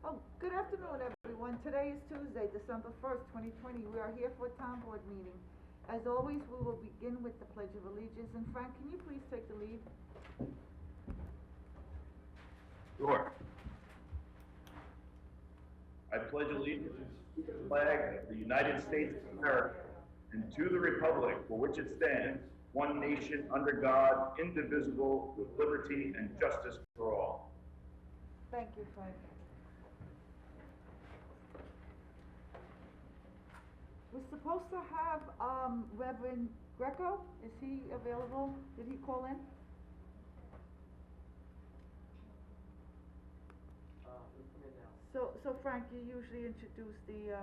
Oh, good afternoon, everyone. Today is Tuesday, December 1st, 2020. We are here for a town board meeting. As always, we will begin with the Pledge of Allegiance. And Frank, can you please take the lead? Sure. I pledge allegiance to the flag of the United States of America and to the republic for which it stands, one nation under God, indivisible, with liberty and justice for all. Thank you, Frank. We're supposed to have Reverend Greco. Is he available? Did he call in? So Frank, you usually introduce the,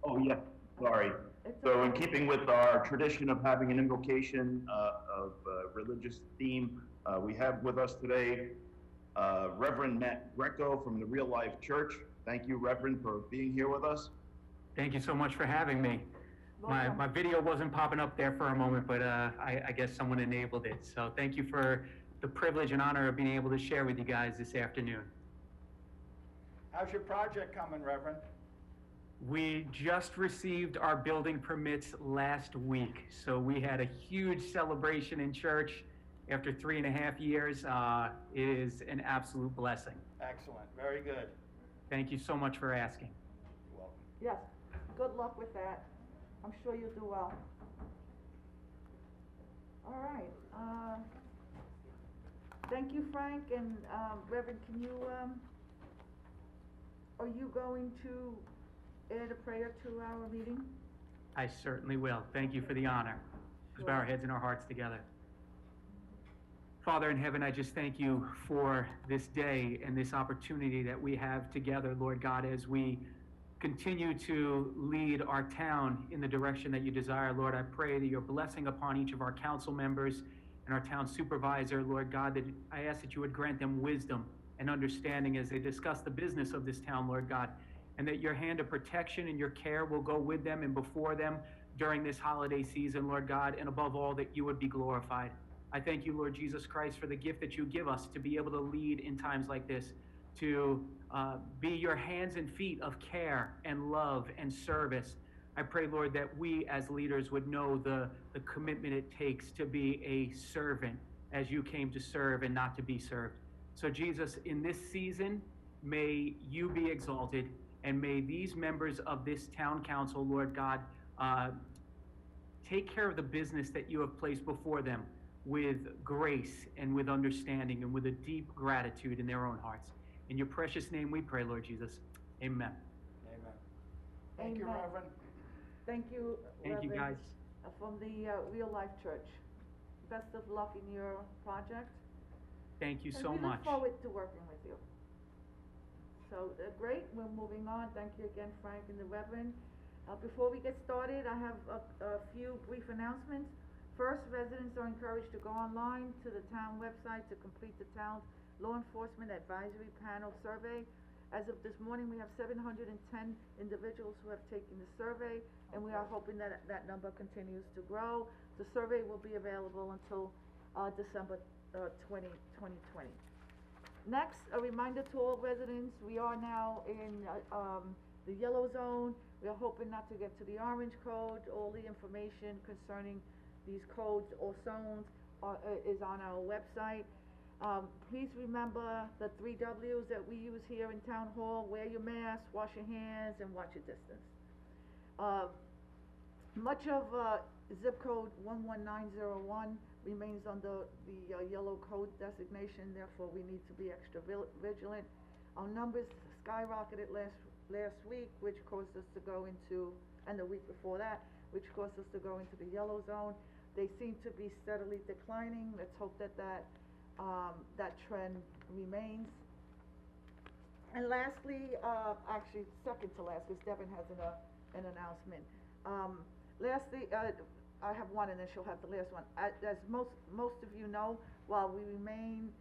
Oh, yeah, sorry. It's So in okay. keeping with our tradition of having an invocation of religious theme, we have with us today Reverend Matt Greco from the Real Life Church. Thank you, Reverend, for being here with us. Thank you so much for having me. Welcome. My video wasn't popping up there for a moment, but I guess someone enabled it. So thank you for the privilege and honor of being able to share with you guys this afternoon. How's your project coming, Reverend? We just received our building permits last week, so we had a huge celebration in church after 3.5 years. It is an absolute blessing. Excellent, very good. Thank you so much for asking. You're welcome. Yes, good luck with that. I'm sure you'll do well. All right. Thank you, Frank, and Reverend, can you, are you going to add a prayer to our meeting? I certainly will. Thank you for the honor. Let's bow our heads and our hearts together. Father in heaven, I just thank you for this day and this opportunity that we have together, Lord God, as we continue to lead our town in the direction that you desire. Lord, I pray that your blessing upon each of our council members and our town supervisor, Lord God, that I ask that you would grant them wisdom and understanding as they discuss the business of this town, Lord God, and that your hand of protection and your care will go with them and before them during this holiday season, Lord God, and above all, that you would be glorified. I thank you, Lord Jesus Christ, for the gift that you give us to be able to lead in times like this, to be your hands and feet of care and love and service. I pray, Lord, that we as leaders would know the commitment it takes to be a servant as you came to serve and not to be served. So Jesus, in this season, may you be exalted, and may these members of this town council, Lord God, take care of the business that you have placed before them with grace and with understanding and with a deep gratitude in their own hearts. In your precious name we pray, Lord Jesus. Amen. Amen. Thank you, Amen. Reverend. Thank you, Thank you, Reverend, guys. from the Real Life Church. Best of luck in your project. Thank you And so we much. look forward to working with you. So, great, we're moving on. Thank you again, Frank and the Reverend. Before we get started, I have a few brief announcements. First, residents are encouraged to go online to the town website to complete the town's Law Enforcement Advisory Panel survey. As of this morning, we have 710 individuals who have taken the survey, and we are hoping that that number continues to grow. The survey will be available until December 2020. Next, a reminder to all residents, we are now in the yellow zone. We are hoping not to get to the orange code. All the information concerning these codes or zones is on our website. Please remember the 3 W's that we use here in Town Hall: wear your mask, wash your hands, and watch your distance. Much of zip code 11901 remains under the yellow code designation, therefore we need to be extra vigilant. Our numbers skyrocketed last week, which caused us to go into, and the week before that, which caused us to go into the yellow zone. They seem to be steadily declining. Let's hope that that trend remains. And lastly, actually second to last, because Devin has an announcement. Lastly, I have one and then she'll have the last one. As most of you know, while we remain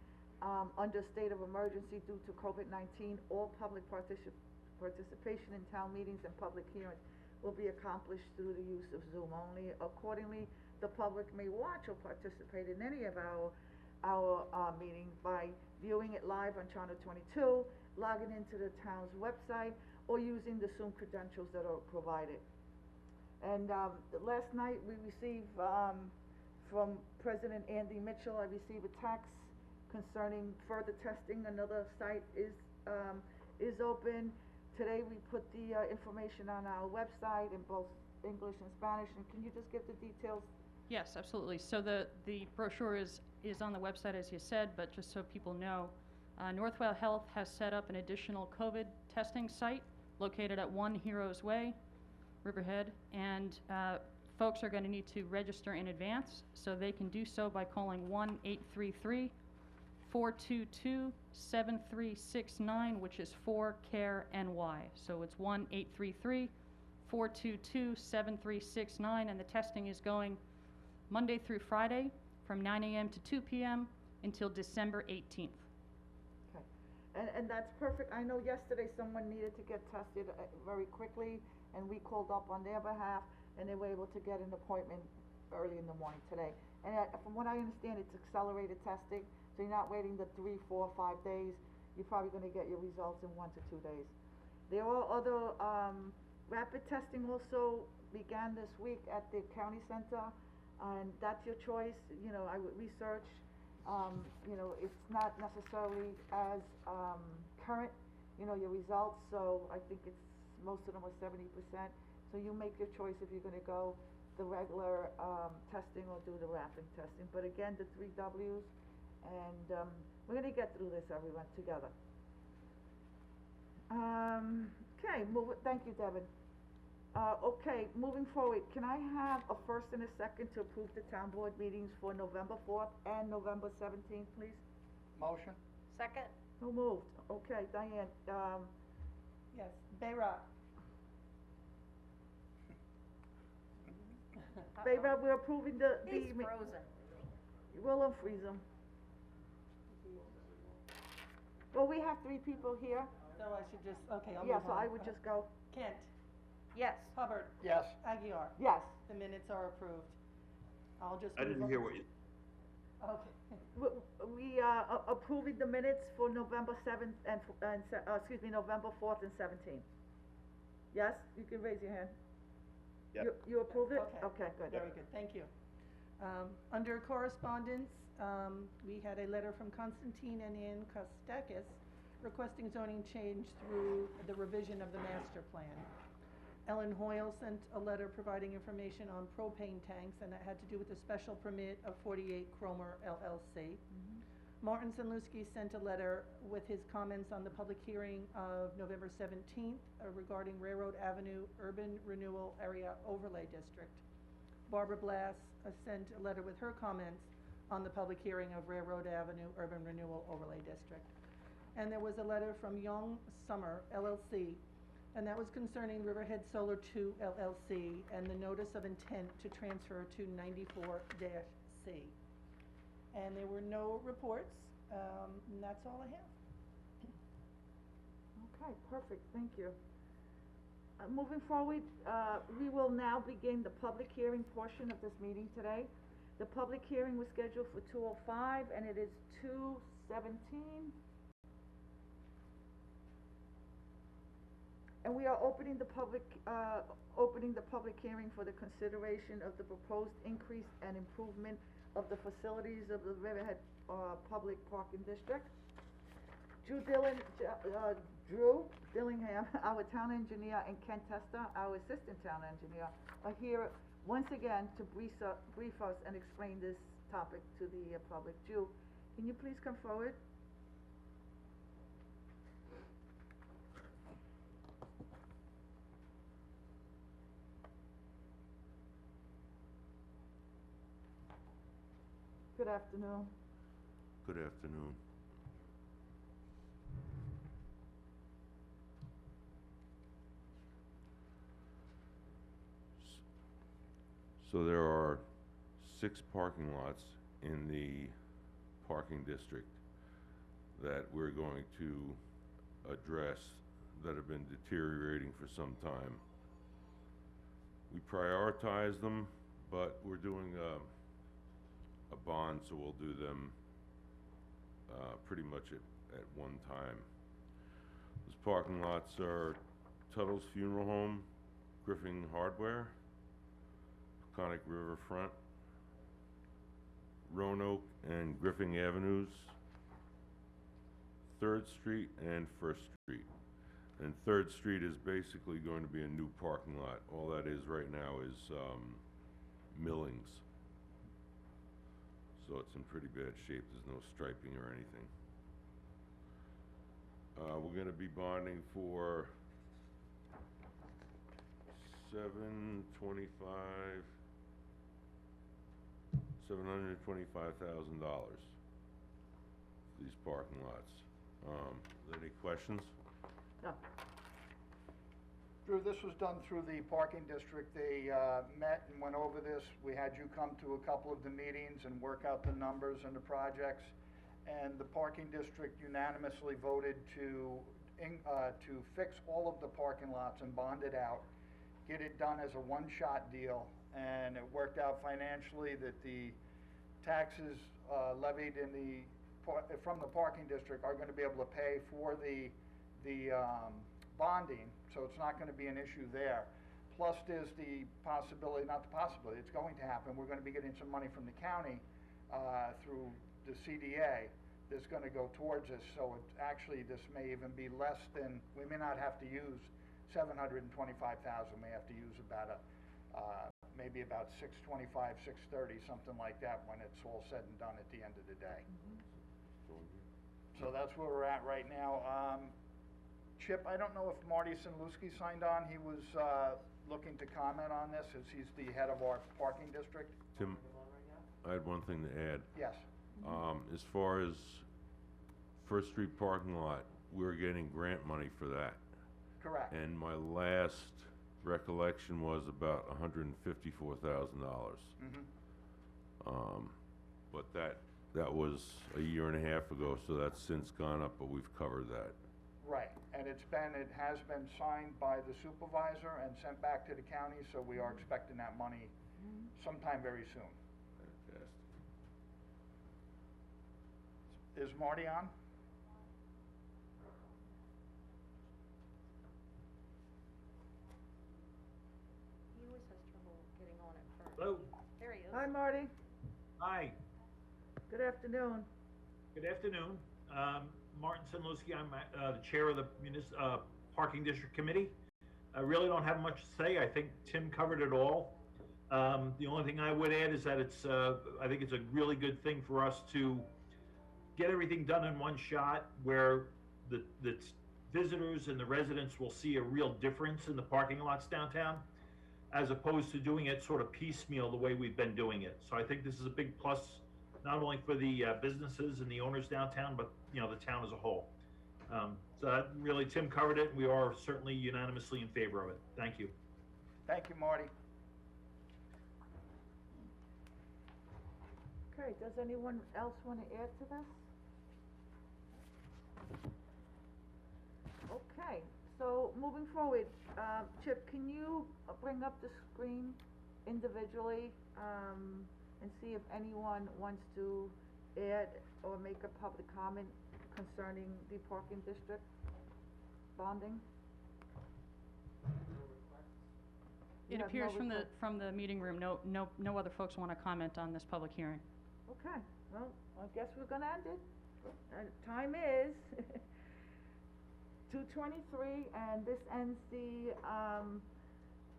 under state of emergency due to COVID-19, all public participation in town meetings and public hearings will be accomplished through the use of Zoom only. Accordingly, the public may watch or participate in any of our meetings by viewing it live on Channel 22, logging into the town's website, or using the Zoom credentials that are provided. And last night, we received, from President Andy Mitchell, I received a text concerning further testing. Another site is open. Today, we put the information on our website in both English and Spanish. And can you just give the details? Yes, absolutely. So the brochure is on the website, as you said, but just so people know, Northwell Health has set up an additional COVID testing site located at 1 Heroes Way, Riverhead, and folks are going to need to register in advance, so they can do so by calling 1-833-422-7369, which is 4CARE-NY. So it's 1-833-422-7369, and the testing is going Monday through Friday from 9 a.m. to 2 p.m. until December 18th. Okay, and that's perfect. I know yesterday someone needed to get tested very quickly, and we called up on their behalf, and they were able to get an appointment early in the morning today. And from what I understand, it's accelerated testing, so you're not waiting the 3, 4, 5 days. You're probably gonna get your results in 1 to 2 days. There are other, rapid testing also began this week at the county center, and that's your choice. You know, I would research, you know, it's not necessarily as, current, you know, your results, so I think most of them are 70%. So you make your choice if you're gonna go the regular, testing or do the rapid testing. But again, the 3 Ws, and, we're gonna get through this, everyone, together. Okay, thank you, Devin. Okay, moving forward, can I have a first and a second to approve the town board meetings for November 4th and November 17th, please? Motion? Second? Who moved? Okay, Diane, Yes. Bayrock. Babe, we're approving the. He's frozen. We'll unfreeze them. Well, we have 3 people here. So I should just, okay, I'll move Yeah, on. so I would just go, Kent, yes, Hubbard, Yes. Aguiar. yes. The minutes are approved. I'll just. I didn't move hear on. what you, Okay. We are approving the minutes for November 7th and, November 4th and 17th. Yes, you can raise your hand. Yep. You approve it? Okay. Okay, good. Very good, thank you. Under correspondence, we had a letter from Constantine and Ann Kostakis requesting zoning change through the revision of the master plan. Ellen Hoyle sent a letter providing information on propane tanks, and it had to do with the special permit of 48 Cromer LLC. Martin Sanluski sent a letter with his comments on the public hearing of November 17th regarding Railroad Avenue Urban Renewal Area Overlay District. Barbara Blass sent a letter with her comments on the public hearing of Railroad Avenue Urban Renewal Overlay District. And there was a letter from Young Summer LLC, and that was concerning Riverhead Solar 2 LLC and the notice of intent to transfer to 94-C. And there were no reports, and that's all I have. Okay, perfect, thank you. Moving forward, we will now begin the public hearing portion of this meeting today. The public hearing was scheduled for 2:05, and it is 2:17. And we are opening the public hearing for the consideration of the proposed increase and improvement of the facilities of the Riverhead, Public Parking District. Drew Dillingham, our town engineer, and Ken Testa, our assistant town engineer, are here once again to brief us and explain this topic to the public. Drew, can you please come forward? Good afternoon. Good afternoon. So there are 6 parking lots in the parking district that we're going to address that have been deteriorating for some time. We prioritize them, but we're doing a bond, so we'll do them pretty much at one time. Those parking lots are Tuttle's Funeral Home, Griffin Hardware, Peconic Riverfront, Roanoke and Griffin Avenues, 3rd Street and 1st Street. And 3rd Street is basically going to be a new parking lot. All that is right now is millings. So it's in pretty bad shape. There's no striping or anything. We're gonna be bonding for $725,000 these parking lots. Any questions? No. Drew, this was done through the parking district. They met and went over this. We had you come to a couple of the meetings and work out the numbers and the projects. And the parking district unanimously voted to fix all of the parking lots and bond it out, get it done as a one-shot deal. And it worked out financially that the taxes levied from the parking district are going to be able to pay for the bonding, so it's not going to be an issue there. Plus, there's the possibility, not the possibility, it's going to happen, we're going to be getting some money from the county through the CDA that's going to go towards this, so it's actually, this may even be less than, we may not have to use $725,000, we have to use about maybe about $625, $630, something like that when it's all said and done at the end of the day. So that's where we're at right now. Chip, I don't know if Marty Sinlewski signed on. He was looking to comment on this as he's the head of our parking district. Tim, I had one thing to add. Yes. As far as First Street parking lot, we're getting grant money for that. Correct. And my last recollection was about $154,000. But that was a year and a half ago, so that's since gone up, but we've covered that. Right, and it has been signed by the supervisor and sent back to the county, so we are expecting that money sometime very soon. Fantastic. Is Marty on? He always has trouble getting on at first. Hello. There he is. Hi, Marty. Hi. Good afternoon. Good afternoon. Martin Sinlewski. I'm the chair of the Parking District Committee. I really don't have much to say. I think Tim covered it all. The only thing I would add is that I think it's a really good thing for us to get everything done in one shot where the visitors and the residents will see a real difference in the parking lots downtown, as opposed to doing it sort of piecemeal the way we've been doing it. So I think this is a big plus, not only for the businesses and the owners downtown, but the town as a whole. So that really, Tim covered it. We are certainly unanimously in favor of it. Thank you. Thank you, Marty. Okay, does anyone else want to add to this? Okay, so moving forward, Chip, can you bring up the screen individually, and see if anyone wants to add or make a public comment concerning the parking district bonding? You It have appears no from the meeting room, no other folks want to comment on this public hearing. Okay, well, I guess we're gonna end it. Time is 2:23, and this ends the,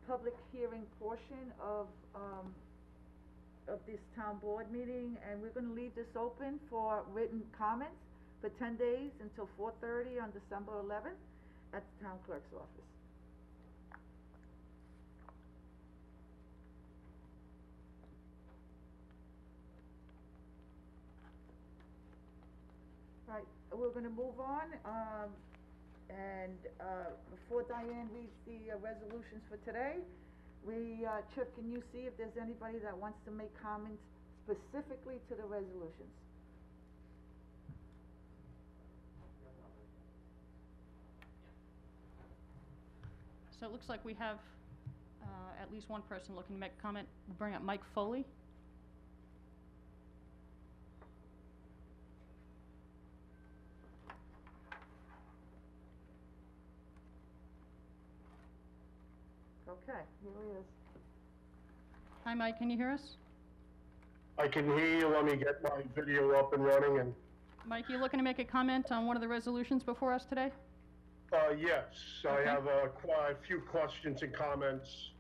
public hearing portion of this town board meeting, and we're gonna leave this open for written comments for 10 days until 4:30 on December 11th at the town clerk's office. Right, we're gonna move on, before Diane reads the resolutions for today, Chip, can you see if there's anybody that wants to make comments specifically to the resolutions? So it looks like we have at least one person looking to make a comment. We'll bring up Mike Foley. Okay, here he is. Hi, Mike, can you hear us? I can hear you. Let me get my video up and running. And Mike, you looking to make a comment on one of the resolutions before us today? yes, Okay. I have a few questions and comments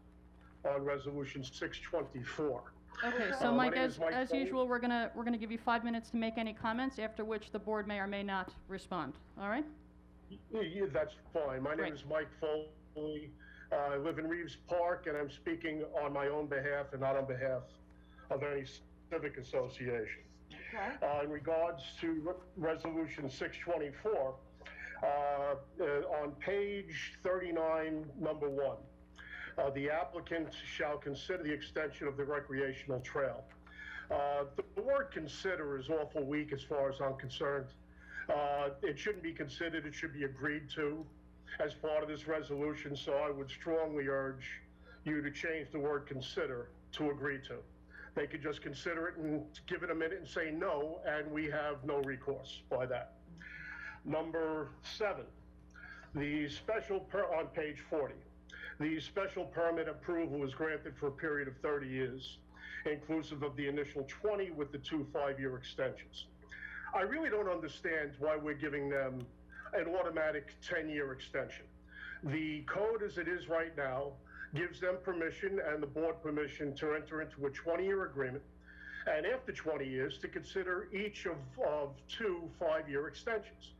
on Resolution 624. Okay, my so Mike, name is Mike as Foley. usual, we're gonna give you 5 minutes to make any comments, after which the board may or may not respond, all right? Yeah, that's fine. My name Great. is Mike Foley. I live in Reeves Park, and I'm speaking on my own behalf and not on behalf of any civic association. Okay, In regards to Resolution 624, on page 39, number 1, the applicant shall consider the extension of the recreational trail. The word consider is awful weak as far as I'm concerned. It shouldn't be considered, it should be agreed to as part of this resolution, so I would strongly urge you to change the word consider to agree to. They could just consider it and give it a minute and say no, and we have no recourse by that. Number 7, on page 40, the special permit approval is granted for a period of 30 years, inclusive of the initial 20 with the 2 5-year extensions. I really don't understand why we're giving them an automatic 10-year extension. The code as it is right now gives them permission and the board permission to enter into a 20-year agreement, and after 20 years to consider each of 2 5-year extensions.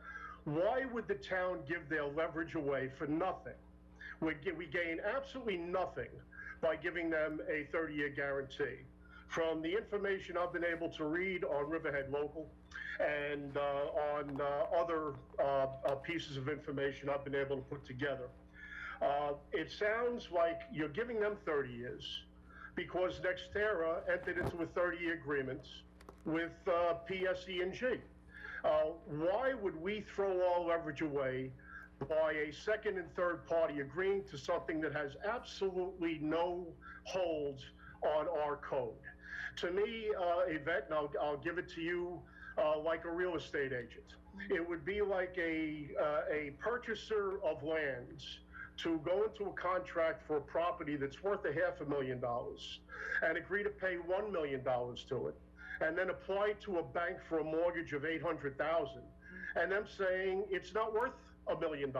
Why would the town give their leverage away for nothing? We gain absolutely nothing by giving them a 30-year guarantee. From the information I've been able to read on Riverhead Local and on other pieces of information I've been able to put together, it sounds like you're giving them 30 years because NextEra entered into a 30-year agreement with PSE&G. Why would we throw all leverage away by a second and third party agreeing to something that has absolutely no hold on our code? To me, Yvette, and I'll give it to you like a real estate agent. It would be like a purchaser of lands to go into a contract for a property that's worth $500,000 and agree to pay $1 million to it, and then apply to a bank for a mortgage of $800,000, and them saying it's not worth $1 million.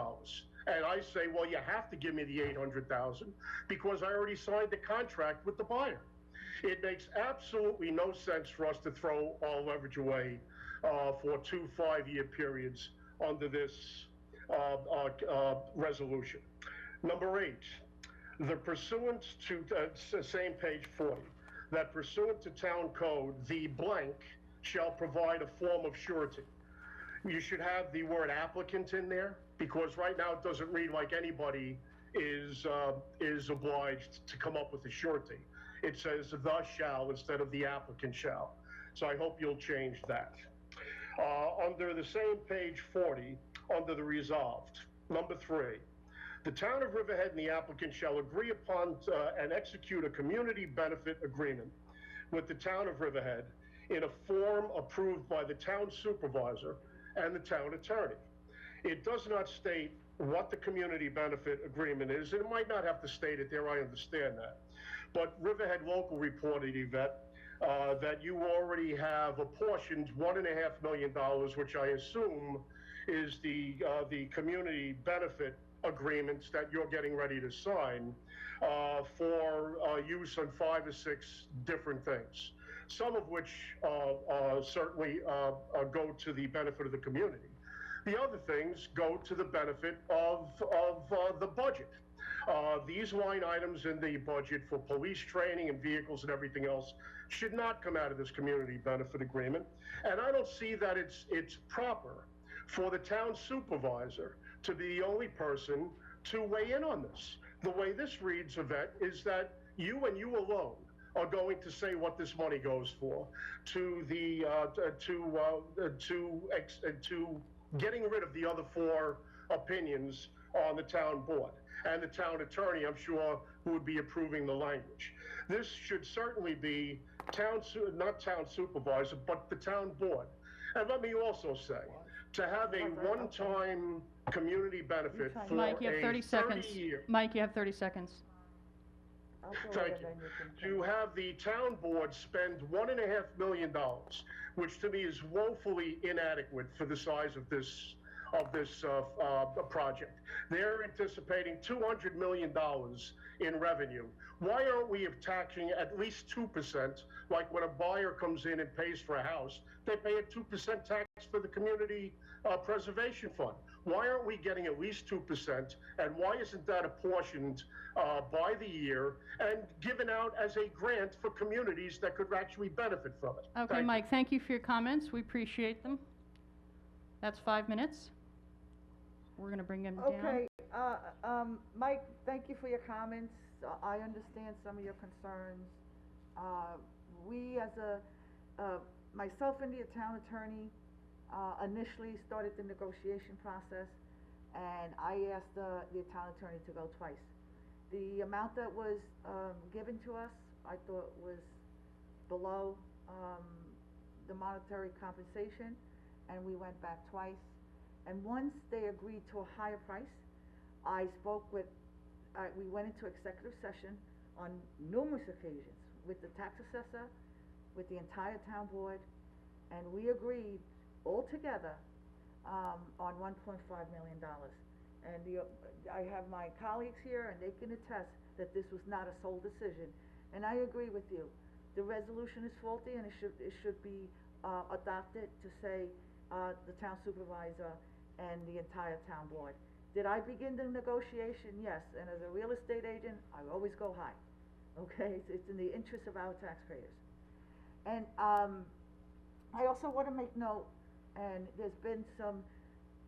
And I say, well, you have to give me the $800,000 because I already signed the contract with the buyer. It makes absolutely no sense for us to throw all leverage away for 2 5-year periods under this resolution. Number 8, the pursuant to, same page 40, that pursuant to town code, the blank shall provide a form of surety. You should have the word applicant in there, because right now it doesn't read like anybody is obliged to come up with a surety. It says the shall instead of the applicant shall. So I hope you'll change that. Under the same page 40, under the resolved, number 3, the town of Riverhead and the applicant shall agree upon and execute a community benefit agreement with the town of Riverhead in a form approved by the town supervisor and the town attorney. It does not state what the community benefit agreement is, and it might not have to state it there, I understand that. But Riverhead Local reported, Yvette, that you already have apportioned $1.5 million, which I assume is the community benefit agreements that you're getting ready to sign for use on 5 or 6 different things, some of which certainly go to the benefit of the community. The other things go to the benefit of the budget. These line items in the budget for police training and vehicles and everything else should not come out of this community benefit agreement. And I don't see that it's proper for the town supervisor to be the only person to weigh in on this. The way this reads, Yvette, is that you and you alone are going to say what this money goes for to the to getting rid of the other 4 opinions on the town board and the town attorney, I'm sure, who would be approving the language. This should certainly be not town supervisor, but the town board. And let me also say, to have a one-time community benefit for Mike, you have 30 a seconds. 30-year. Mike, you have 30 seconds. I'll go Thank ahead you. and you can To finish. have the town board spend $1.5 million, which to me is woefully inadequate for the size of this project. They're anticipating $200 million in revenue. Why aren't we taxing at least 2%, like when a buyer comes in and pays for a house, they pay a 2% tax for the community preservation fund? Why aren't we getting at least 2%, and why isn't that apportioned by the year and given out as a grant for communities that could actually benefit from it? Okay, Thank you. Mike, thank you for your comments. We appreciate them. That's 5 minutes. We're gonna bring him down. Okay, Mike, thank you for your comments. I understand some of your concerns. We as myself and the town attorney, initially started the negotiation process, and I asked the town attorney to go twice. The amount that was, given to us, I thought was below, the monetary compensation, and we went back twice. And once they agreed to a higher price, I spoke with, we went into executive session on numerous occasions with the tax assessor, with the entire town board, and we agreed all together, on $1.5 million. And I have my colleagues here, and they can attest that this was not a sole decision. And I agree with you. The resolution is faulty, and it should be, adopted to say, the town supervisor and the entire town board. Did I begin the negotiation? Yes, and as a real estate agent, I always go high, okay? It's in the interest of our taxpayers. And, I also want to make note, and there's been some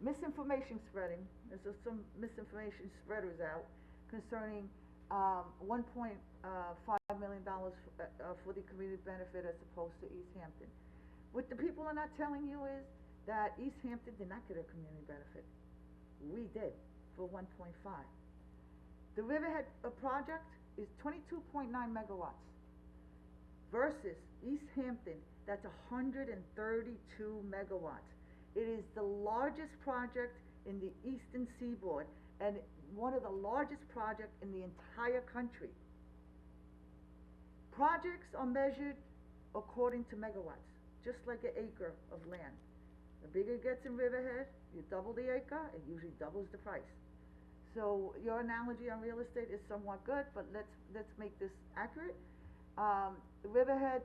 misinformation spreading, there's some misinformation spreaders out concerning, $1.5 million for the community benefit as opposed to East Hampton. What the people are not telling you is that East Hampton did not get a community benefit. We did, for 1.5. The Riverhead project is 22.9 megawatts versus East Hampton, that's 132 megawatts. It is the largest project in the Eastern Seaboard and one of the largest projects in the entire country. Projects are measured according to megawatts, just like an acre of land. The bigger it gets in Riverhead, you double the acre, it usually doubles the price. So your analogy on real estate is somewhat good, but let's make this accurate. Riverhead,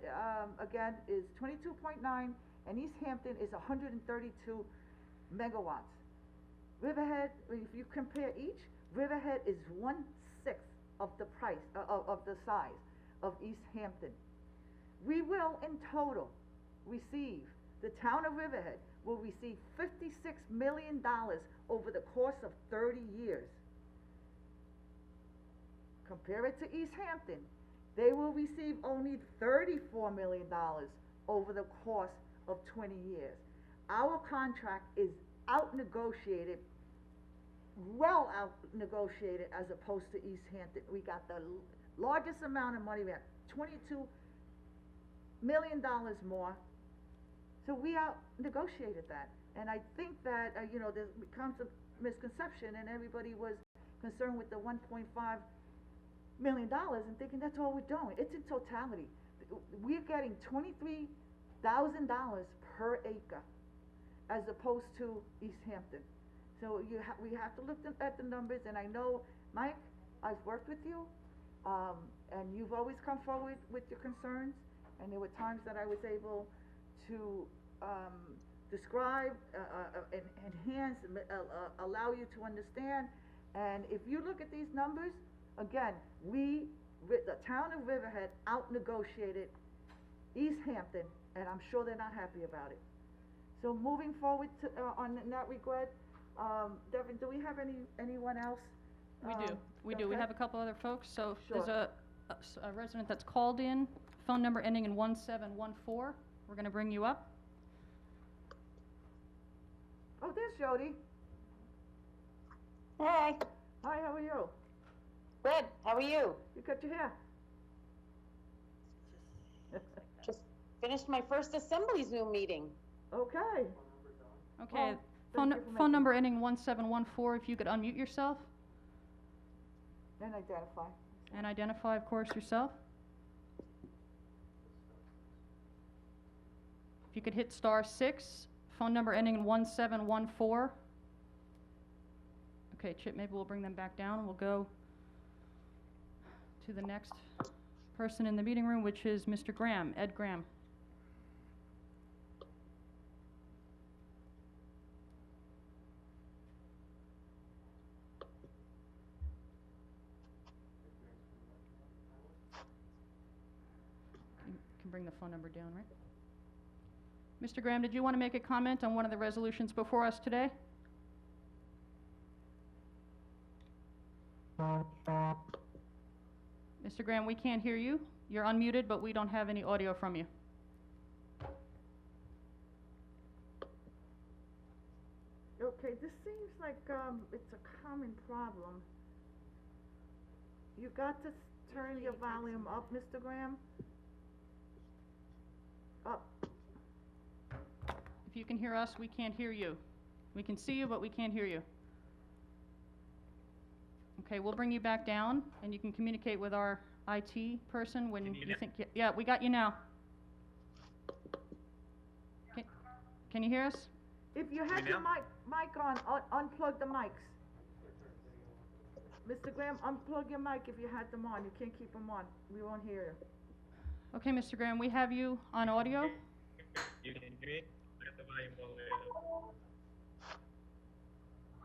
again, is 22.9, and East Hampton is 132 megawatts. Riverhead, if you compare each, Riverhead is 1/6 of the price, of the size of East Hampton. We will, in total, receive, the town of Riverhead will receive $56 million over the course of 30 years. Compare it to East Hampton, they will receive only $34 million over the course of 20 years. Our contract is out-negotiated, well out-negotiated as opposed to East Hampton. We got the largest amount of money, we have $22 million more. So we out-negotiated that. And I think that, there becomes a misconception, and everybody was concerned with the $1.5 million and thinking that's all we're doing. It's in totality. We're getting $23,000 per acre as opposed to East Hampton. So we have to look at the numbers, and I know, Mike, I've worked with you, and you've always come forward with your concerns, and there were times that I was able to describe, enhance, allow you to understand. And if you look at these numbers, again, the town of Riverhead out-negotiated East Hampton, and I'm sure they're not happy about it. So moving forward to, on that regard, Devin, do we have anyone else? We do, we do. We okay. have a couple other folks. So Sure. there's a resident that's called in, phone number ending in 1714. We're gonna bring you up. Oh, there's Jody. Hey, Hi, how are you? good. How are you? You cut your hair? Just finished my first Assembly Zoom meeting. Okay. Okay, Well, thank you for phone number ending 1714, if you could unmute yourself. And identify. And identify, of course, yourself. If you could hit *6, phone number ending in 1714. Okay, Chip, maybe we'll bring them back down, and we'll go to the next person in the meeting room, which is Mr. Graham, Ed Graham. You can bring the phone number down, right? Mr. Graham, did you want to make a comment on one of the resolutions before us today? Mr. Graham, we can't hear you. You're unmuted, but we don't have any audio from you. Okay, this seems like, it's a common problem. You got to turn your volume up, Mr. Graham? Up. If you can hear us, we can't hear you. We can see you, but we can't hear you. Okay, we'll bring you back down, and you can communicate with our IT person when Can you you hear- think, yeah, we got you now. Can you hear us? If you have your mic on, unplug the mics. Mr. Graham, unplug your mic if you had them on. You can't keep them on. We won't hear you. Okay, Mr. Graham, we have you on audio. You can hear me? I have the volume all the way up.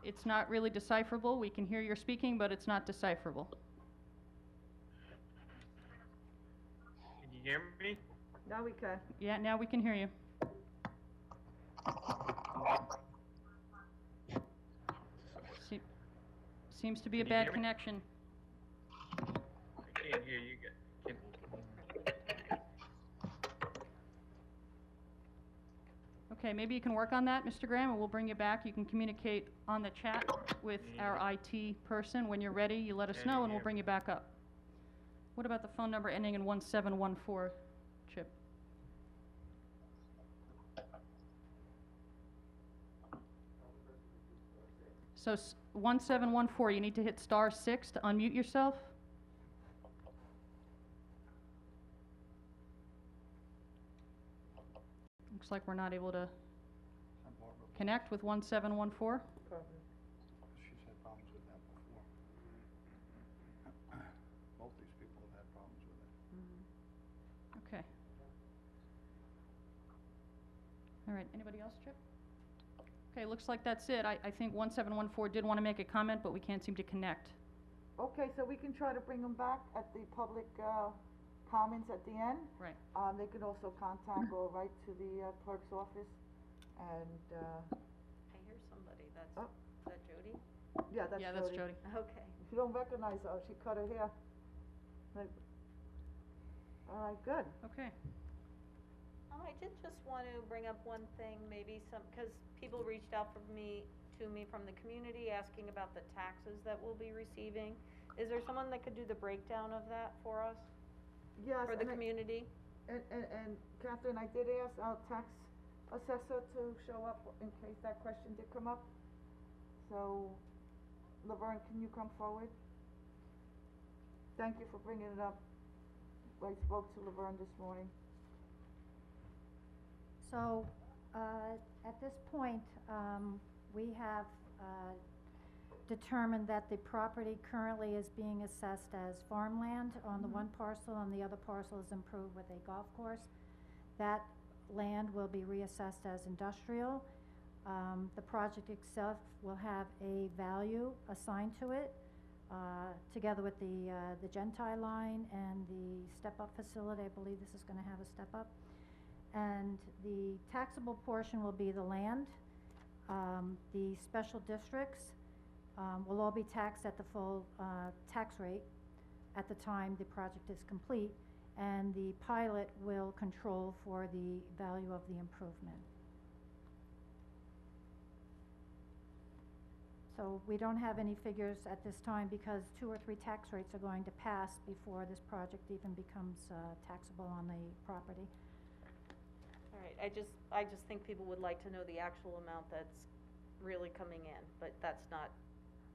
It's not really decipherable. We can hear you're speaking, but it's not decipherable. Can you hear me? Now we can. Yeah, now we can hear you. Se- Seems to be a Can you bad hear me? connection. I can't hear you guys. Okay, maybe you can work on that, Mr. Graham, and we'll bring you back. You can communicate on the chat with our IT person. When you're ready, you let us know, and we'll bring you back up. What about the phone number ending in 1714, Chip? So 1714, you need to hit *6 to unmute yourself. Looks like we're not able to connect with 1714. She's had problems with that before. Both these people have had problems with it. Okay. All right, anybody else, Chip? Okay, looks like that's it. I think 1714 did want to make a comment, but we can't seem to connect. Okay, so we can try to bring them back at the public, comments at the end. Right. They can also contact or write to the clerk's office, and, I hear somebody, Oh. is that Jody? yeah, that's Yeah, that's Jody. Jody. Okay. If you don't recognize her, she cut her hair. Like, all right, good. Okay. I did just want to bring up one thing, maybe because people reached out to me from the community asking about the taxes that we'll be receiving. Is there someone that could do the breakdown of that for us, Yes, for the and community? And Catherine, I did ask our tax assessor to show up in case that question did come up. So, Laverne, can you come forward? Thank you for bringing it up. I spoke to Laverne this morning. So, at this point, we have, determined that the property currently is being assessed as farmland on the one parcel, and the other parcel is improved with a golf course. That land will be reassessed as industrial. The project itself will have a value assigned to it, together with the Gentile line and the step-up facility. I believe this is gonna have a step-up. And the taxable portion will be the land. The special districts, will all be taxed at the full, tax rate at the time the project is complete, and the pilot will control for the value of the improvement. So we don't have any figures at this time because 2 or 3 tax rates are going to pass before this project even becomes, taxable on the property. All right, I just think people would like to know the actual amount that's really coming in, but that's not,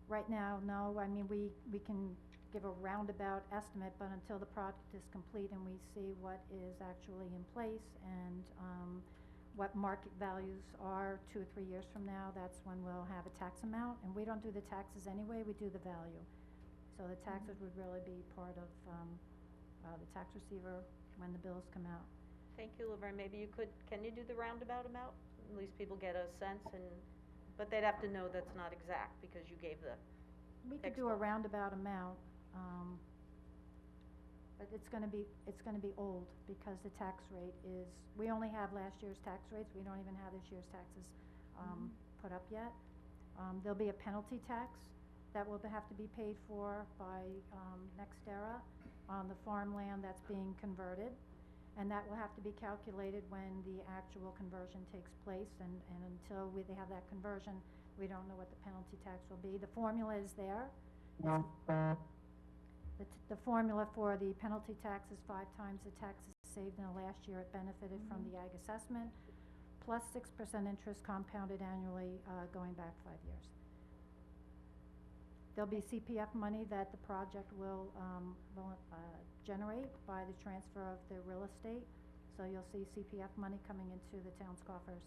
Right now, no, I mean, we can give a roundabout estimate, but until the project is complete and we see what is actually in place and, what market values are 2 or 3 years from now, that's when we'll have a tax amount, and we don't do the taxes anyway, we do the value. So the taxes would really be part of, the tax receiver when the bills come out. Thank you, Laverne, maybe you could, can you do the roundabout amount? At least people get a sense and, but they'd have to know that's not exact, because you gave the, We could do a Textbook. roundabout amount, but it's gonna be old, because the tax rate is, we only have last year's tax rates, we don't even have this year's taxes, put up yet. There'll be a penalty tax that will have to be paid for by, NextEra on the farmland that's being converted. And that will have to be calculated when the actual conversion takes place, and until they have that conversion, we don't know what the penalty tax will be. The formula is there. The formula for the penalty tax is 5 times the taxes saved in the last year it benefited from the ag assessment, plus 6% interest compounded annually, going back 5 years. There'll be CPF money that the project will generate by the transfer of the real estate. So you'll see CPF money coming into the town's coffers.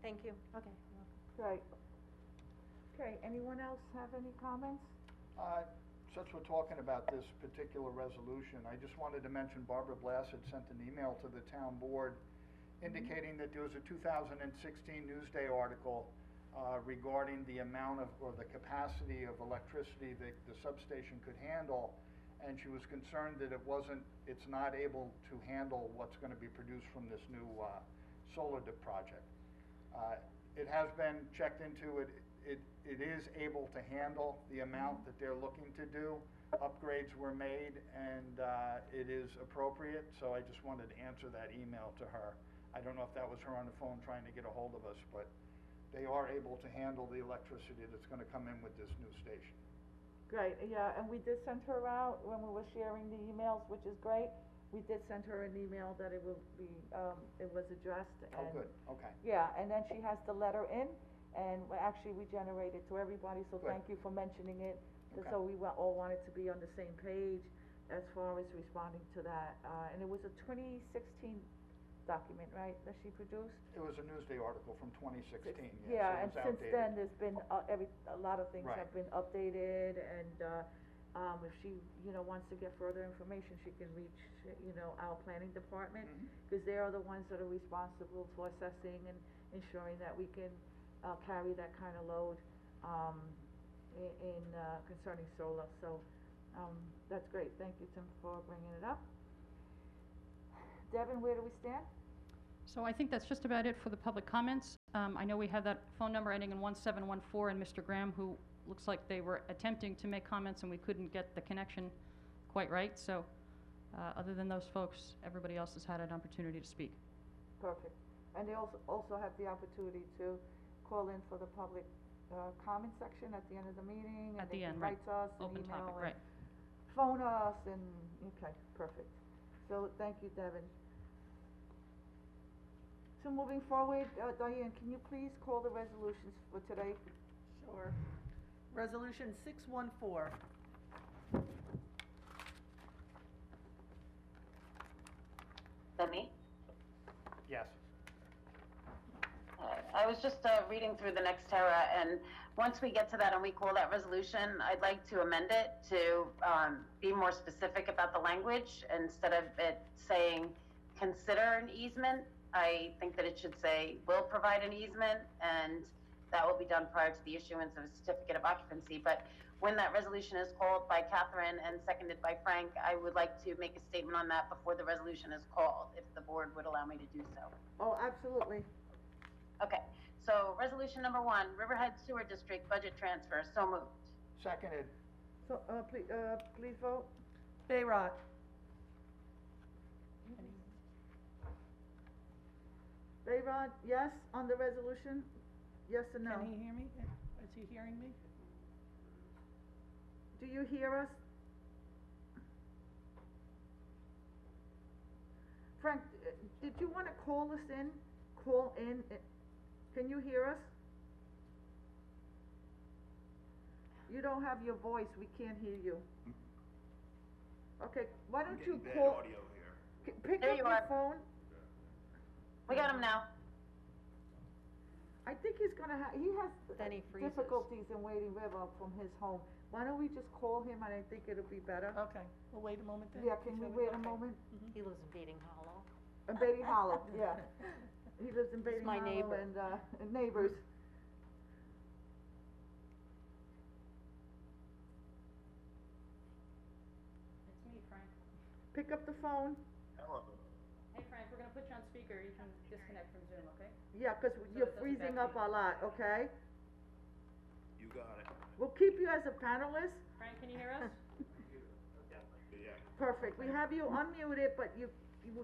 thank you. Okay, you're welcome. Great. Okay, anyone else have any comments? Since we're talking about this particular resolution, I just wanted to mention Barbara Blass had sent an email to the town board indicating that there was a 2016 Newsday article regarding the amount of, or the capacity of electricity that the substation could handle, and she was concerned that it's not able to handle what's gonna be produced from this new solar project. It has been checked into, it is able to handle the amount that they're looking to do. Upgrades were made, and it is appropriate, so I just wanted to answer that email to her. I don't know if that was her on the phone trying to get a hold of us, but they are able to handle the electricity that's gonna come in with this new station. Great, yeah, and we did send her out when we were sharing the emails, which is great. We did send her an email that it will be, it was addressed and. Oh, good, okay. Yeah, and then she has the letter in, and actually we generated to everybody, so Good. thank you for mentioning it. Okay. So we all wanted to be on the same page as far as responding to that, and it was a 2016 document, right, that she produced? It was a Newsday article from 2016, yes, Yeah, and it was since outdated. then, there's been, a lot of things Right. have been updated, and, if she, wants to get further information, she can reach, our planning department, because they are the ones that are responsible for assessing and ensuring that we can, carry that kind of load, concerning solar, so, that's great, thank you, Tim, for bringing it up. Devin, where do we stand? So I think that's just about it for the public comments. I know we have that phone number ending in 1714, and Mr. Graham, who looks like they were attempting to make comments and we couldn't get the connection quite right. So other than those folks, everybody else has had an opportunity to speak. Perfect. And they also have the opportunity to call in for the public, comment section at the end of the meeting. At the And end, they right. can write to us, and Open email, topic, and right. phone us, and, okay, perfect. So, thank you, Devin. So moving forward, Diane, can you please call the resolutions for today? Sure. Resolution 614. That me? Yes. I was just reading through the Nextera, and once we get to that and we call that resolution, I'd like to amend it to be more specific about the language. Instead of it saying, consider an easement, I think that it should say, will provide an easement, and that will be done prior to the issuance of a certificate of occupancy. But when that resolution is called by Catherine and seconded by Frank, I would like to make a statement on that before the resolution is called, if the board would allow me to do so. Oh, absolutely. Okay, so resolution number 1, Riverhead Sewer District budget transfer, so moved. Seconded. So, please vote. Bayrock. Bayron, yes on the resolution? Yes or no? Can he hear me? Is he hearing me? Do you hear us? Frank, did you wanna call us in? Call in, can you hear us? you don't have your voice, we can't hear you. Okay, why don't you call? Pick There up you your are. phone. We got him now. I think he's gonna he has Then he freezes. difficulties in Wading River from his home. Why don't we just call him, and I think it'll be better. Okay, we'll wait a moment then. Yeah, can we Shall wait a Okay. moment? He lives in Beating Hollow. In Beatty Hollow, yeah. He lives in Beatty my Hollow neighbor. and neighbors. It's me, Frank. Pick up the phone. Hey, Frank, we're gonna put you on speaker, you can disconnect from Zoom, okay? Yeah, 'cause it you're doesn't freezing back up a lot, okay? You got it. We'll keep you as a panelist. Frank, can you hear us? Perfect. We have you unmuted, but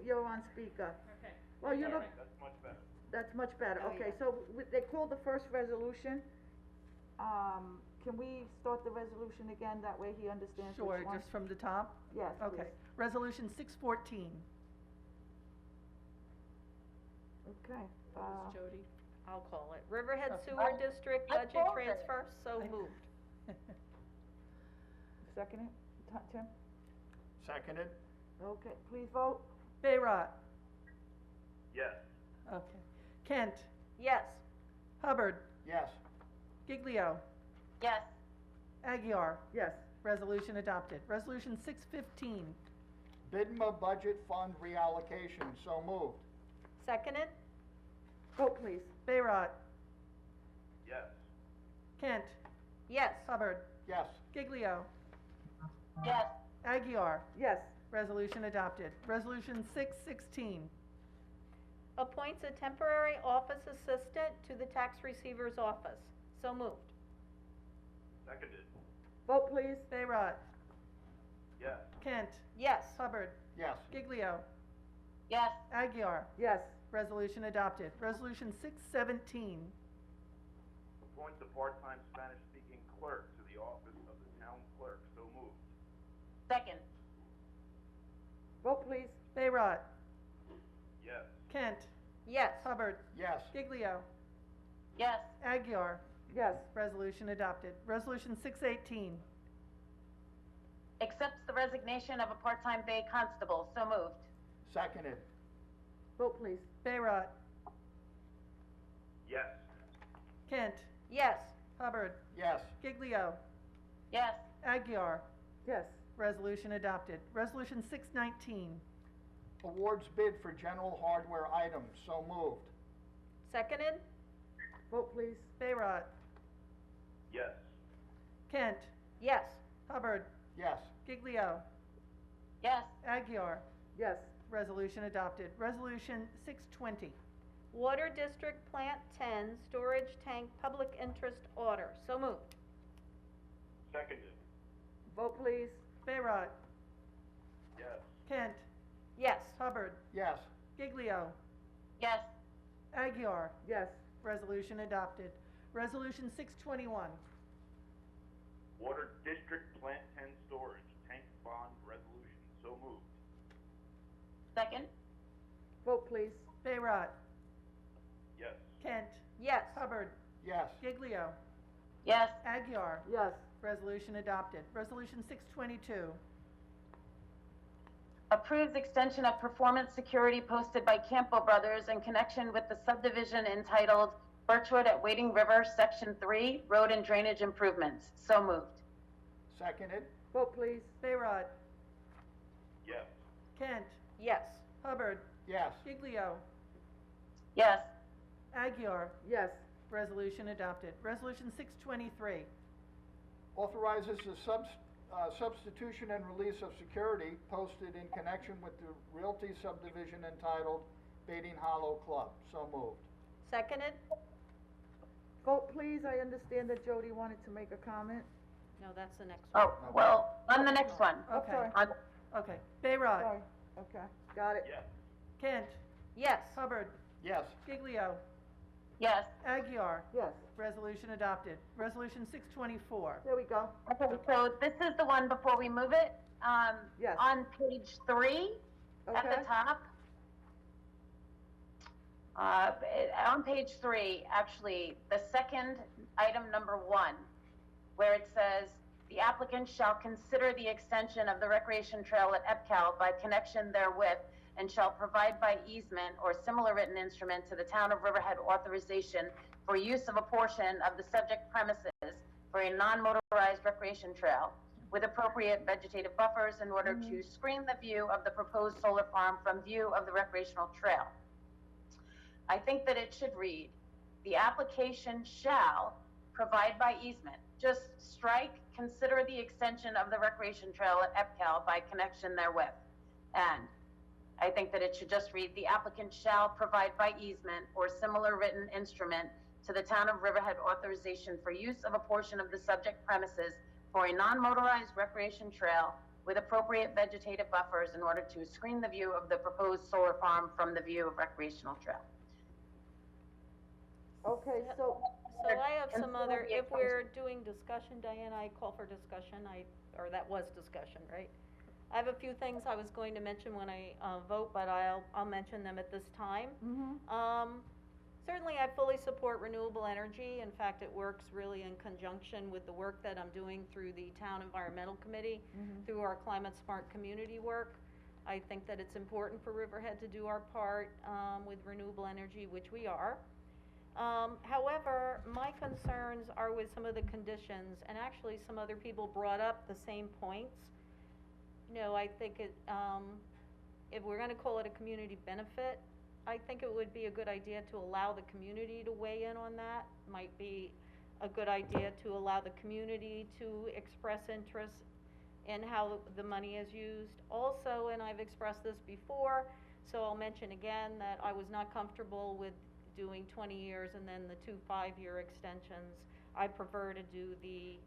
you're on speaker. Okay. Well, you look, That's much better. that's much better. Oh, Okay, yeah. so they called the first resolution. Can we start the resolution again? That way he understands Sure, which one. just from the top? Yes, please. Okay. Resolution 614. Okay, Jody. I'll call it. Riverhead Okay. Sewer District I Budget called it. Transfer, so moved. second it, Tim? Seconded? Okay, please vote. Bayrock. Yes. Okay. Kent. Yes. Hubbard. Yes. Giglio. Yes. Aguirre. Yes. Resolution adopted. Resolution 615. BIDMA Budget Fund Reallocation, so moved. Seconded? Vote, please. Bayrock. Yes. Kent. Yes. Hubbard. Yes. Giglio. Yes. Aguirre. Yes. Resolution adopted. Resolution 616. Appoints a temporary office assistant to the tax receiver's office, so moved. Seconded. Vote, please. Bayrock. Yes. Kent. Yes. Hubbard. Yes. Giglio. Yes. Aguirre. Yes. Resolution adopted. Resolution 617. Appoints a part-time Spanish-speaking clerk to the office of the town clerk. So moved. Second. Vote, please. Bayrock. Yes. Kent. Yes. Hubbard. Yes. Giglio. Yes. Aguirre. Yes. Resolution adopted. Resolution 618. Accepts the resignation of a part-time Bay Constable, so moved. Seconded. Vote, please. Bayrock. Yes. Kent. Yes. Hubbard. Yes. Giglio. Yes. Aguirre. Yes. Resolution adopted. Resolution 619. Awards bid for general hardware items, so moved. Seconded? Vote, please. Bayrock. Yes. Kent. Yes. Hubbard. Yes. Giglio. Yes. Aguirre. Yes. Resolution adopted. Resolution 620. Water District Plant 10 Storage Tank Public Interest Order, so moved. Seconded. Vote, please. Bayrock. Yes. Kent. Yes. Hubbard. Yes. Giglio. Yes. Aguirre. Yes. Resolution adopted. Resolution 621. Water District Plant 10 Storage Tank Bond Resolution. So moved. Second. Vote, please. Bayrock. Yes. Kent. Yes. Hubbard. Yes. Giglio. Yes. Aguirre. Yes. Resolution adopted. Resolution 622. Approves extension of performance security posted by Campbell Brothers in connection with the subdivision entitled Birchwood at Wading River, Section 3, Road and Drainage Improvements. So moved. Seconded. Vote, please. Bayrock. Yes. Kent. Yes. Hubbard. Yes. Giglio. Yes. Aguirre. Yes. Resolution adopted. Resolution 623. Authorizes the substitution and release of security posted in connection with the Realty subdivision entitled Bating Hollow Club. So moved. Seconded? Vote, please. I understand that Jody wanted to make a comment. No, that's the next one. Oh, well, on the next one. Okay. sorry. On, Okay. Bayrock. Sorry. Okay, got it. Yes. Kent. Yes. Hubbard. Yes. Giglio. yes. Aguirre. Yes. Resolution adopted. Resolution 624. There we go. Okay, so this is the one before we move it. Yes. On page 3, at Okay. the top. On page 3, actually, the second item number 1, where it says, the applicant shall consider the extension of the recreation trail at EPCAL by connection therewith, and shall provide by easement or similar written instrument to the town of Riverhead authorization for use of a portion of the subject premises for a non-motorized recreation trail with appropriate vegetative buffers in order to screen the view of the proposed solar farm from view of the recreational trail. I think that it should read, the application shall provide by easement. Just strike, consider the extension of the recreation trail at EPCAL by connection therewith. And I think that it should just read, the applicant shall provide by easement or similar written instrument to the town of Riverhead authorization for use of a portion of the subject premises for a non-motorized recreation trail with appropriate vegetative buffers in order to screen the view of the proposed solar farm from the view of recreational trail. Okay, so, So I have some Consider other, the if we're doing discussion, Diana, I call for discussion, or that was discussion, right? I have a few things I was going to mention when I, vote, but I'll mention them at this time. Certainly I fully support renewable energy. In fact, it works really in conjunction with the work that I'm doing through the Town Environmental Committee, through our Climate Smart Community work. I think that it's important for Riverhead to do our part, with renewable energy, which we are. However, my concerns are with some of the conditions, and actually some other people brought up the same points. You know, I think it, if we're gonna call it a community benefit, I think it would be a good idea to allow the community to weigh in on that. Might be a good idea to allow the community to express interest in how the money is used. Also, and I've expressed this before, so I'll mention again that I was not comfortable with doing 20 years and then the 2 5-year extensions. I prefer to do the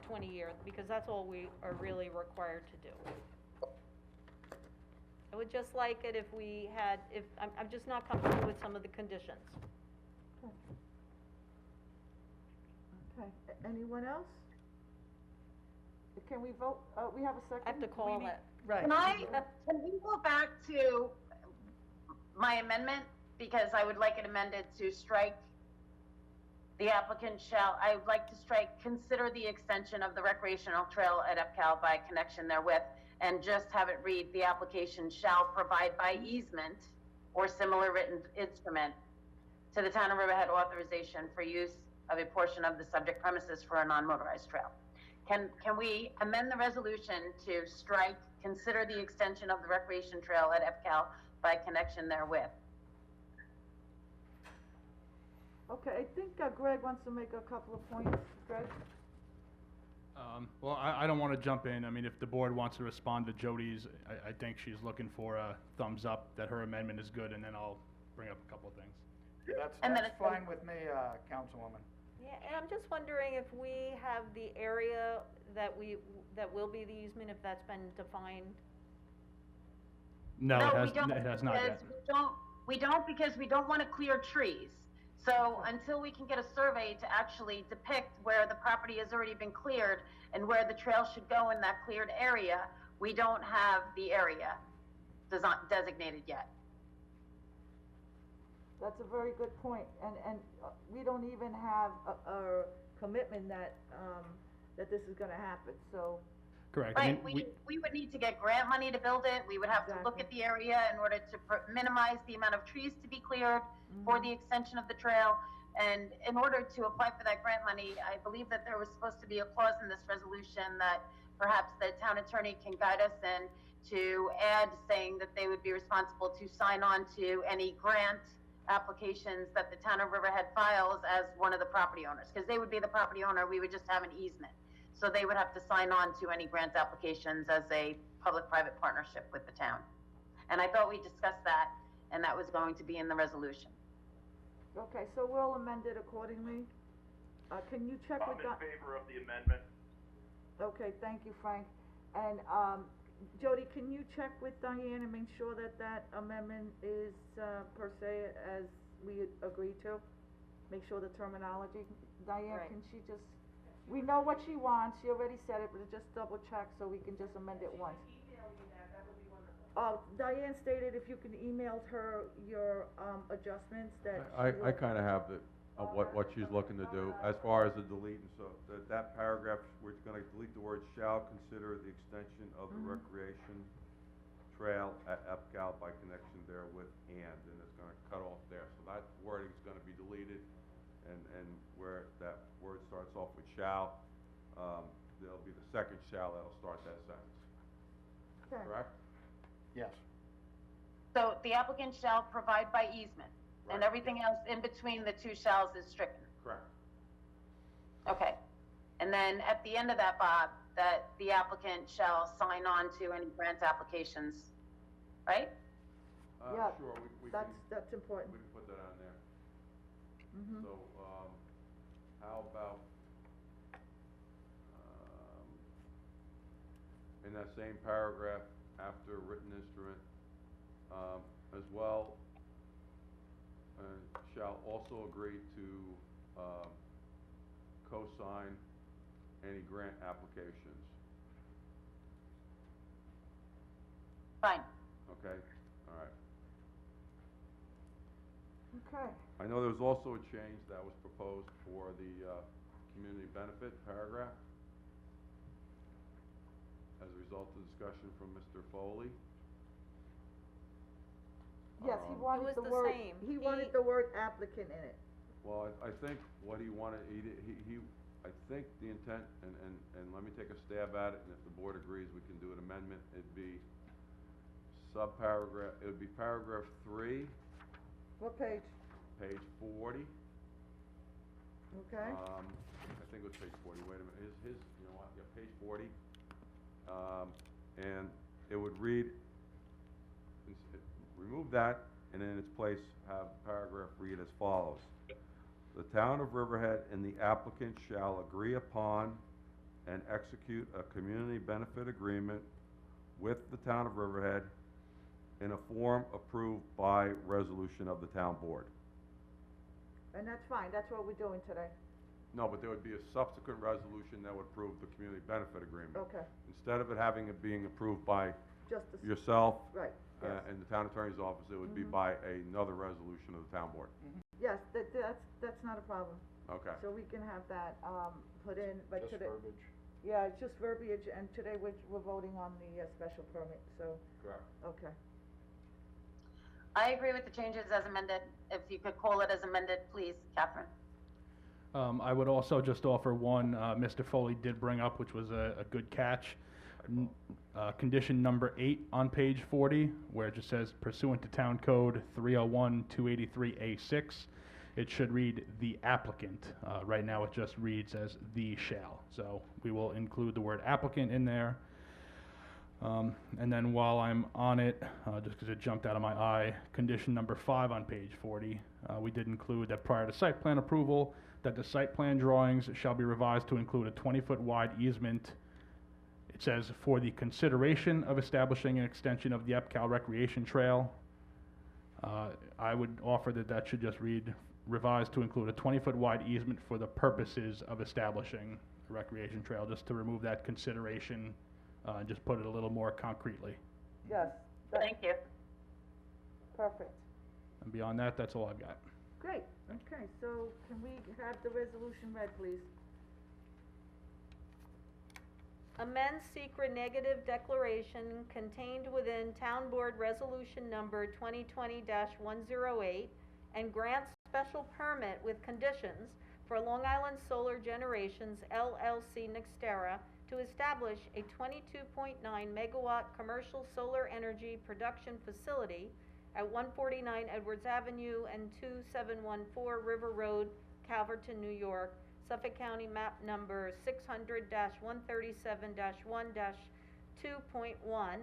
20-year, because that's all we are really required to do. I would just like it if we had, I'm just not comfortable with some of the conditions. okay, anyone else? Can we vote, we have a second? I have to call it. Right. Can we go back to my amendment? Because I would like it amended to strike, the applicant shall, I would like to strike, consider the extension of the recreational trail at EPCAL by connection therewith, and just have it read, the application shall provide by easement or similar written instrument to the town of Riverhead authorization for use of a portion of the subject premises for a non-motorized trail. Can we amend the resolution to strike, consider the extension of the recreation trail at EPCAL by connection therewith? Okay, I think Greg wants to make a couple of points. Greg? Well, I don't want to jump in. I mean, if the board wants to respond to Jody's, I think she's looking for a thumbs up that her amendment is good, and then I'll bring up a couple of things. And then That's it's- fine with me, Councilwoman. Yeah, and I'm just wondering if we have the area that will be the easement, if that's been defined. No, we don't, it has not yet. because we don't because we don't want to clear trees. So until we can get a survey to actually depict where the property has already been cleared and where the trail should go in that cleared area, we don't have the area designated yet. That's a very good point, and we don't even have a commitment that, that this is gonna happen, so. Correct. I Right, mean, we would need to get grant money to build it, we would have to look at the area in order to minimize the amount of trees to be cleared for the extension of the trail, and in order to apply for that grant money, I believe that there was supposed to be a clause in this resolution that perhaps the town attorney can guide us in to add, saying that they would be responsible to sign on to any grant applications that the town of Riverhead files as one of the property owners, because they would be the property owner, we would just have an easement. So they would have to sign on to any grant applications as a public-private partnership with the town. And I thought we discussed that, and that was going to be in the resolution. Okay, so we'll amend it accordingly. Can you check with I'm in favor of the amendment. Okay, thank you, Frank. And, Jody, can you check with Diane and make sure that that amendment is, per se, as we agreed to? Make sure the terminology, Diane, Right. can she just, we know what she wants, she already said it, but just double check so we can just amend it once. Diane stated if you can email her your, adjustments that. I kinda have of what she's looking to do. As far as the deleting, so that paragraph, we're gonna delete the word shall consider the extension of the recreation trail at EPCAL by connection there with and it's gonna cut off there. So that wording's gonna be deleted, and where that word starts off with shall, there'll be the second shall that'll start that sentence. Okay. Correct? Yes. So the applicant shall provide by easement, and Right. everything else in between the two shalls is stricken. Correct. Okay. And then at the end of that, Bob, that the applicant shall sign on to any grant applications, right? Yeah, Sure, we That's, can, that's important. we can put that on there. Mhm. So, how about, in that same paragraph, after written instrument, as well, shall also agree to, co-sign any grant applications, Fine. okay? All right. Okay. I know there was also a change that was proposed for the, community benefit paragraph as a result of discussion from Mr. Foley. Yes, he Um, wanted was the the word, same. he He- wanted the word applicant in it. Well, I think what he wanted, I think the intent, and let me take a stab at it, and if the board agrees, we can do an amendment, it'd be it would be paragraph 3, What page? page 40. Okay. I think it was page 40, wait a minute, you know what, yeah, page 40. And it would read, remove that, and in its place, have the paragraph read as follows. The town of Riverhead and the applicant shall agree upon and execute a community benefit agreement with the town of Riverhead in a form approved by resolution of the town board. And that's fine, that's what we're doing today. No, but there would be a subsequent resolution that would approve the community benefit agreement. Okay, Instead of it being approved by just the, yourself right, yes. and the town attorney's office, it would be by another resolution of the town board. Yes, that's not a problem. Okay. So we can have that, put in, but Just today, verbiage. yeah, it's just verbiage, and today we're voting on the, special permit, so, Correct. okay. I agree with the changes as amended. If you could call it as amended, please, Catherine. I would also just offer one, Mr. Foley did bring up, which was a good catch. Condition number 8 on page 40, where it just says pursuant to Town Code 301-283A6, it should read the applicant. Right now, it just reads as the shall. So we will include the word applicant in there. And then while I'm on it, just because it jumped out of my eye, condition number 5 on page 40, we did include that prior to site plan approval, that the site plan drawings shall be revised to include a 20-foot wide easement. It says, for the consideration of establishing an extension of the EPCAL Recreation Trail. I would offer that should just read, revised to include a 20-foot wide easement for the purposes of establishing a recreation trail, just to remove that consideration, and just put it a little more concretely. Yes, that, Thank you. perfect. And beyond that, that's all I've got. Great, okay, so can we have the resolution read, please? Amend secret negative declaration contained within Town Board Resolution Number 2020-108 and grant special permit with conditions for Long Island Solar Generations LLC Nextera to establish a 22.9 megawatt commercial solar energy production facility at 149 Edwards Avenue and 2714 River Road, Calverton, New York, Suffolk County map number 600-137-1-2.1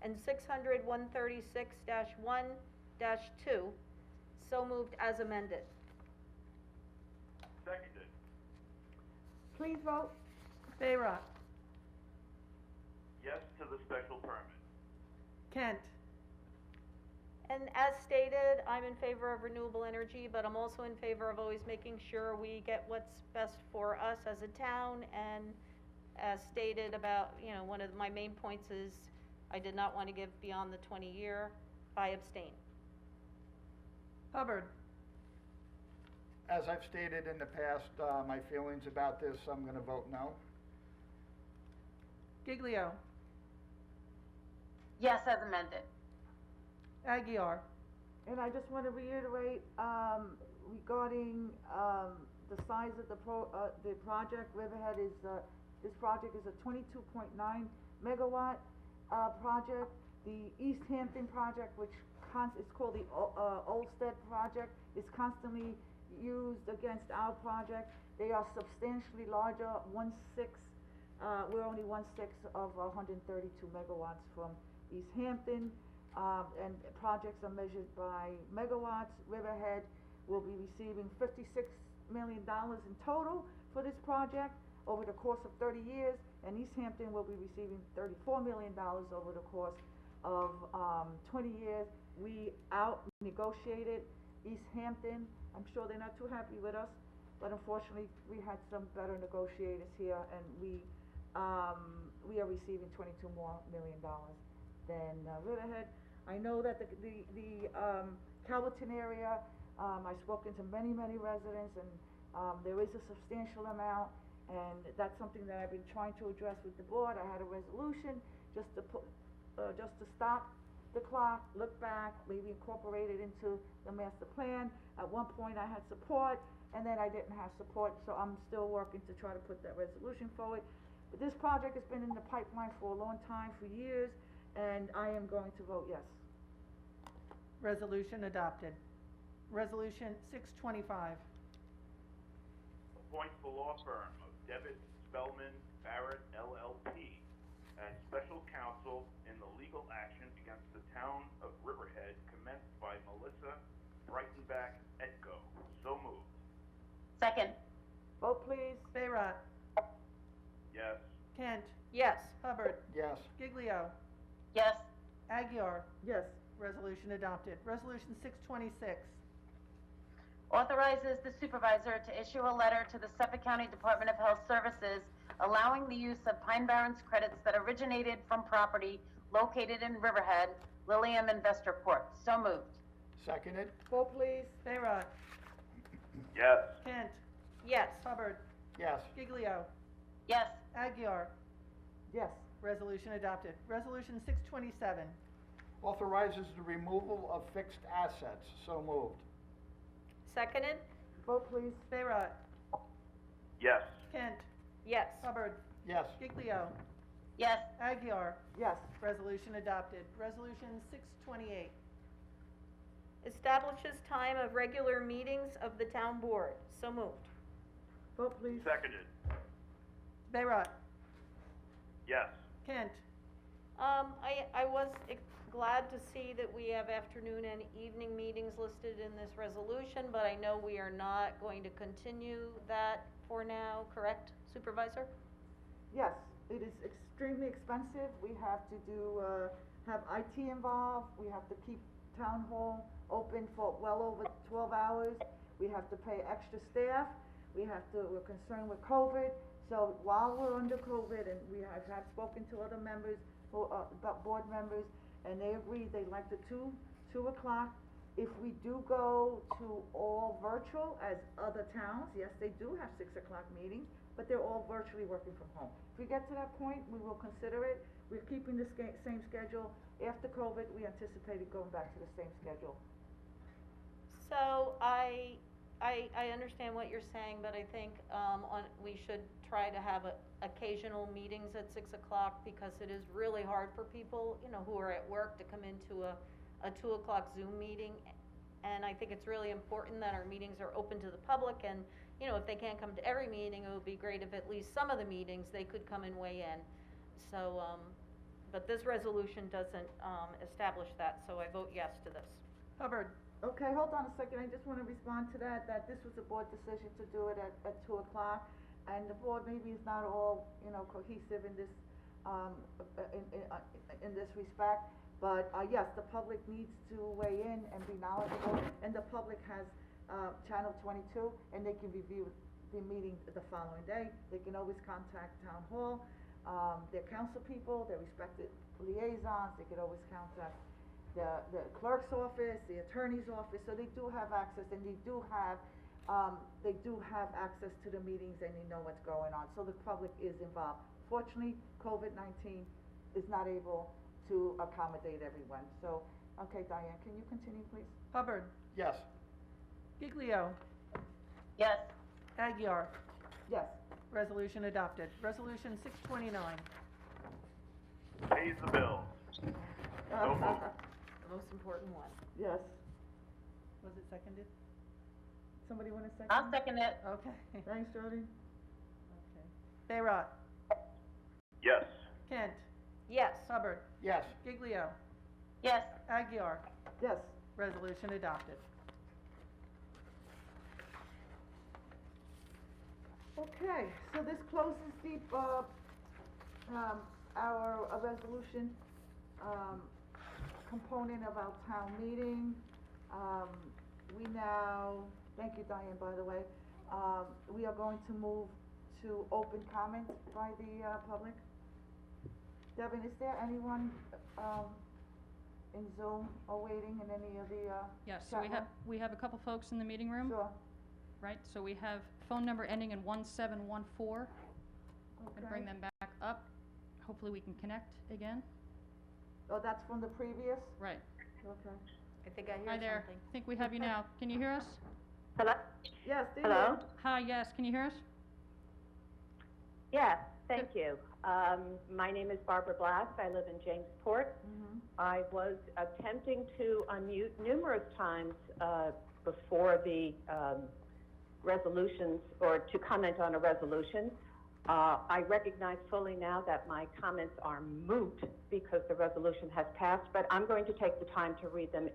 and 600-136-1-2. So moved as amended. Seconded. Please vote. Bayrock. Yes to the special permit. Kent. And as stated, I'm in favor of renewable energy, but I'm also in favor of always making sure we get what's best for us as a town. And as stated about, one of my main points is I did not want to give beyond the 20-year. I abstain. Hubbard. As I've stated in the past, my feelings about this, I'm gonna vote no. Giglio, Yes, as amended. Aguirre, And I just want to reiterate, regarding, the size of the project, Riverhead is, this project is a 22.9 megawatt, project. The East Hampton project, which is called the, Olsted project, is constantly used against our project. They are substantially larger, 1/6, we're only 1/6 of 132 megawatts from East Hampton. And projects are measured by megawatts. Riverhead will be receiving $56 million in total for this project over the course of 30 years, and East Hampton will be receiving $34 million over the course of 20 years. We out-negotiated East Hampton. I'm sure they're not too happy with us, but unfortunately, we had some better negotiators here, and we are receiving $22 million more than Riverhead. I know that the Calverton area, I've spoken to many residents, and there is a substantial amount, and that's something that I've been trying to address with the board. I had a resolution just to put, just to stop the clock, look back, maybe incorporate it into the master plan. At one point, I had support, and then I didn't have support, so I'm still working to try to put that resolution forward. But this project has been in the pipeline for a long time, for years, and I am going to vote yes. resolution adopted. Resolution 625, Appoint the law firm of Devitt Spellman Barrett LLP as special counsel in the legal action against the town of Riverhead commenced by Melissa Breitenbach Etko. So moved. Second. Vote please. Bayrat, Yes. Kent, Yes. Hubbard, Yes. Giglio, Yes. Aguirre, Yes. resolution adopted. Resolution 626, Authorizes the supervisor to issue a letter to the Suffolk County Department of Health Services allowing the use of Pine Barrens credits that originated from property located in Riverhead, Lilium and Vesterport. So moved. Seconded? Vote please. Bayrat, Yes. Kent, Yes. Hubbard, Yes. Giglio, Yes. Aguirre, Yes. resolution adopted. Resolution 627, Authorizes the removal of fixed assets. So moved. Seconded? Vote please. Bayrat, Yes. Kent, Yes. Hubbard, Yes. Giglio, Yes. Aguirre, Yes. resolution adopted. Resolution 628, Establishes time of regular meetings of the town board. So moved. Vote please. Seconded. Bayrat, Yes. Kent, I was glad to see that we have afternoon and evening meetings listed in this resolution, but I know we are not going to continue that for now, correct, Supervisor? Yes, it is extremely expensive. We have to do, have IT involved. We have to keep town hall open for well over 12 hours. We have to pay extra staff. We're concerned with COVID. So while we're under COVID, and have spoken to other members, about board members, and they agree they'd like the 2 o'clock. If we do go to all virtual, as other towns, yes, they do have 6 o'clock meetings, but they're all virtually working from home. If we get to that point, we will consider it. We're keeping the same schedule. After COVID, we anticipated going back to the same schedule. So I understand what you're saying, but I think, we should try to have occasional meetings at 6 o'clock, because it is really hard for people, who are at work to come into a 2 o'clock Zoom meeting. And I think it's really important that our meetings are open to the public, and, if they can't come to every meeting, it would be great if at least some of the meetings, they could come and weigh in. So, but this resolution doesn't, establish that, so I vote yes to this. Hubbard, Okay, hold on a second, I just wanna respond to that this was a board decision to do it at 2 o'clock, and the board maybe is not all, cohesive in this, in this respect, but, yes, the public needs to weigh in and be knowledgeable, and the public has, Channel 22, and they can review the meeting the following day. They can always contact Town Hall, their council people, their respected liaisons, they could always contact the clerk's office, the attorney's office, so they do have access, and they do have they do have access to the meetings and they know what's going on, so the public is involved. Fortunately, COVID-19 is not able to accommodate everyone, so, okay, Diane, can you continue, please? Hubbard, Yes. Giglio, Yes. Aguirre, Yes. resolution adopted. Resolution 629. Pays the bills. So moved. The most important one. Yes, Was it seconded? somebody wanna second? I'll second it. Okay. Thanks, Jody. Okay. Bayrock, Yes. Kent, Yes. Hubbard, Yes. Giglio, Yes. Aguirre, Yes. resolution adopted. Okay, so this closes the, our resolution, component of our town meeting. We now, thank you, Diane, by the way, we are going to move to open comment by the, public. Devin, is there anyone, in Zoom or waiting in any of the, Yes, so we have a couple folks in the meeting room, Sure. right? So we have phone number ending in 1714. I'm gonna bring Okay. them back up. Hopefully we can connect again. Oh, that's from the previous? Right. Okay. I think I hear Hi there. something. I think we have you now. Can you hear us? Hello? Yes, do you? Hello? Hi, yes, can you hear us? Yes, thank you. My name is Barbara Blast. I live in Jamesport. Mhm. I was attempting to unmute numerous times before the resolutions, or to comment on a resolution. I recognize fully now that my comments are moot because the resolution has passed, but I'm going to take the time to read them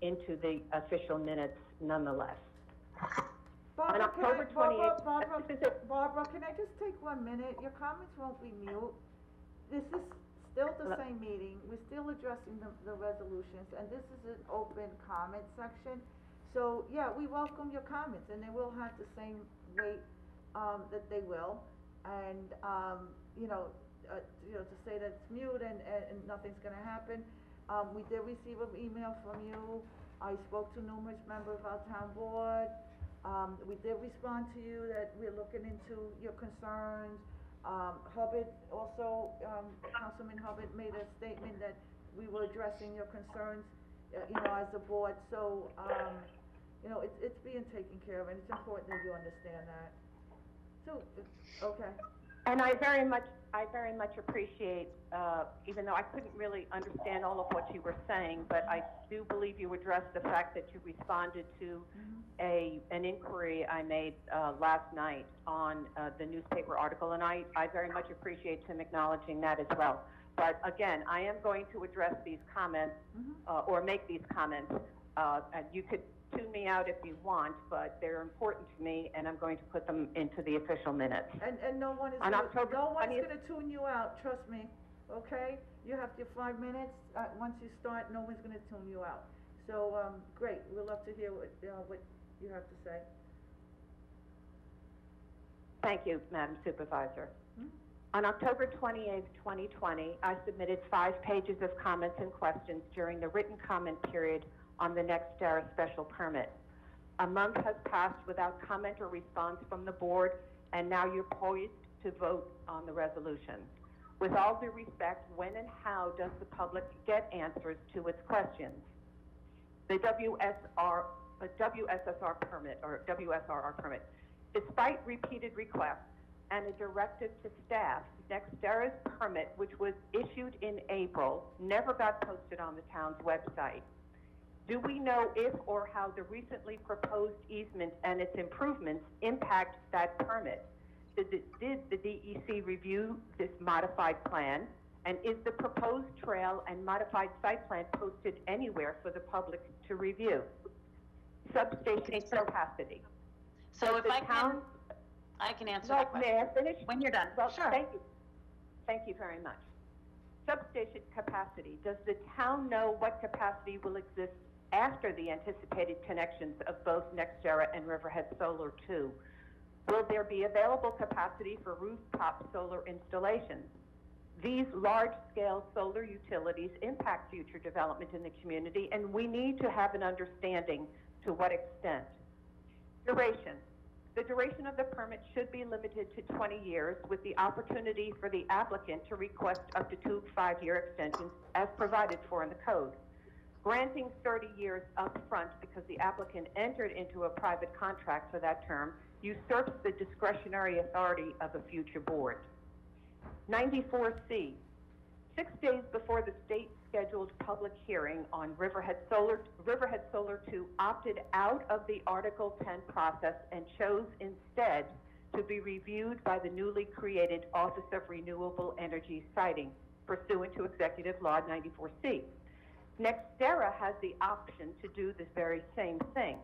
into the official minutes nonetheless. Barbara, On October 28th, Barbara, can I just take 1 minute? Your comments won't be mute. This is still the Hello? same meeting. We're still addressing the resolutions, and this is an open comment section. So, yeah, we welcome your comments, and they will have the same weight, that they will. And, to say that it's mute and nothing's gonna happen. We did receive an email from you. I spoke to numerous members of our town board. We did respond to you that we're looking into your concerns. Hubbard also, Councilman Hubbard made a statement that we were addressing your concerns, as a board. So, it's being taken care of, and it's important that you understand that. So, okay. And I very much appreciate, even though I couldn't really understand all of what you were saying, but I do believe you addressed the fact that you responded to an inquiry I made last night on the newspaper article, and I very much appreciate Tim acknowledging that as well. But again, I am going to address these comments, or make these comments. And you could tune me out if you want, but they're important to me, and I'm going to put them into the official minutes. And no one is On gonna, October no one's 20th gonna tune you out, trust me, okay? You have your 5 minutes, once you start, no one's gonna tune you out. So, great, we'd love to hear what you have to say. Thank you, Madam Supervisor. On October 28th, 2020, I submitted 5 pages of comments and questions during the written comment period on the NextEra special permit. A month has passed without comment or response from the board, and now you're poised to vote on the resolution. With all due respect, when and how does the public get answers to its questions? The WSSR permit, or WSRR permit, despite repeated requests and a directive to staff, NextEra's permit, which was issued in April, never got posted on the town's website. Do we know if or how the recently proposed easement and its improvements impact that permit? Did the DEC review this modified plan? And is the proposed trail and modified site plan posted anywhere for the public to review? Substation capacity. So Does if the I can, town- I can answer No, that question. may I finish? When you're done. Well, Sure. thank you. Thank you very much. Substation capacity. Does the town know what capacity will exist after the anticipated connections of both NextEra and Riverhead Solar 2? Will there be available capacity for rooftop solar installations? These large-scale solar utilities impact future development in the community, and we need to have an understanding to what extent. Duration. The duration of the permit should be limited to 20 years with the opportunity for the applicant to request up to 2 5-year extensions as provided for in the code. Granting 30 years up front because the applicant entered into a private contract for that term usurps the discretionary authority of a future board. 94C. 6 days before the state-scheduled public hearing on Riverhead Solar 2 opted out of the Article 10 process and chose instead to be reviewed by the newly created Office of Renewable Energy Siting pursuant to Executive Law 94C. NextEra has the option to do this very same thing.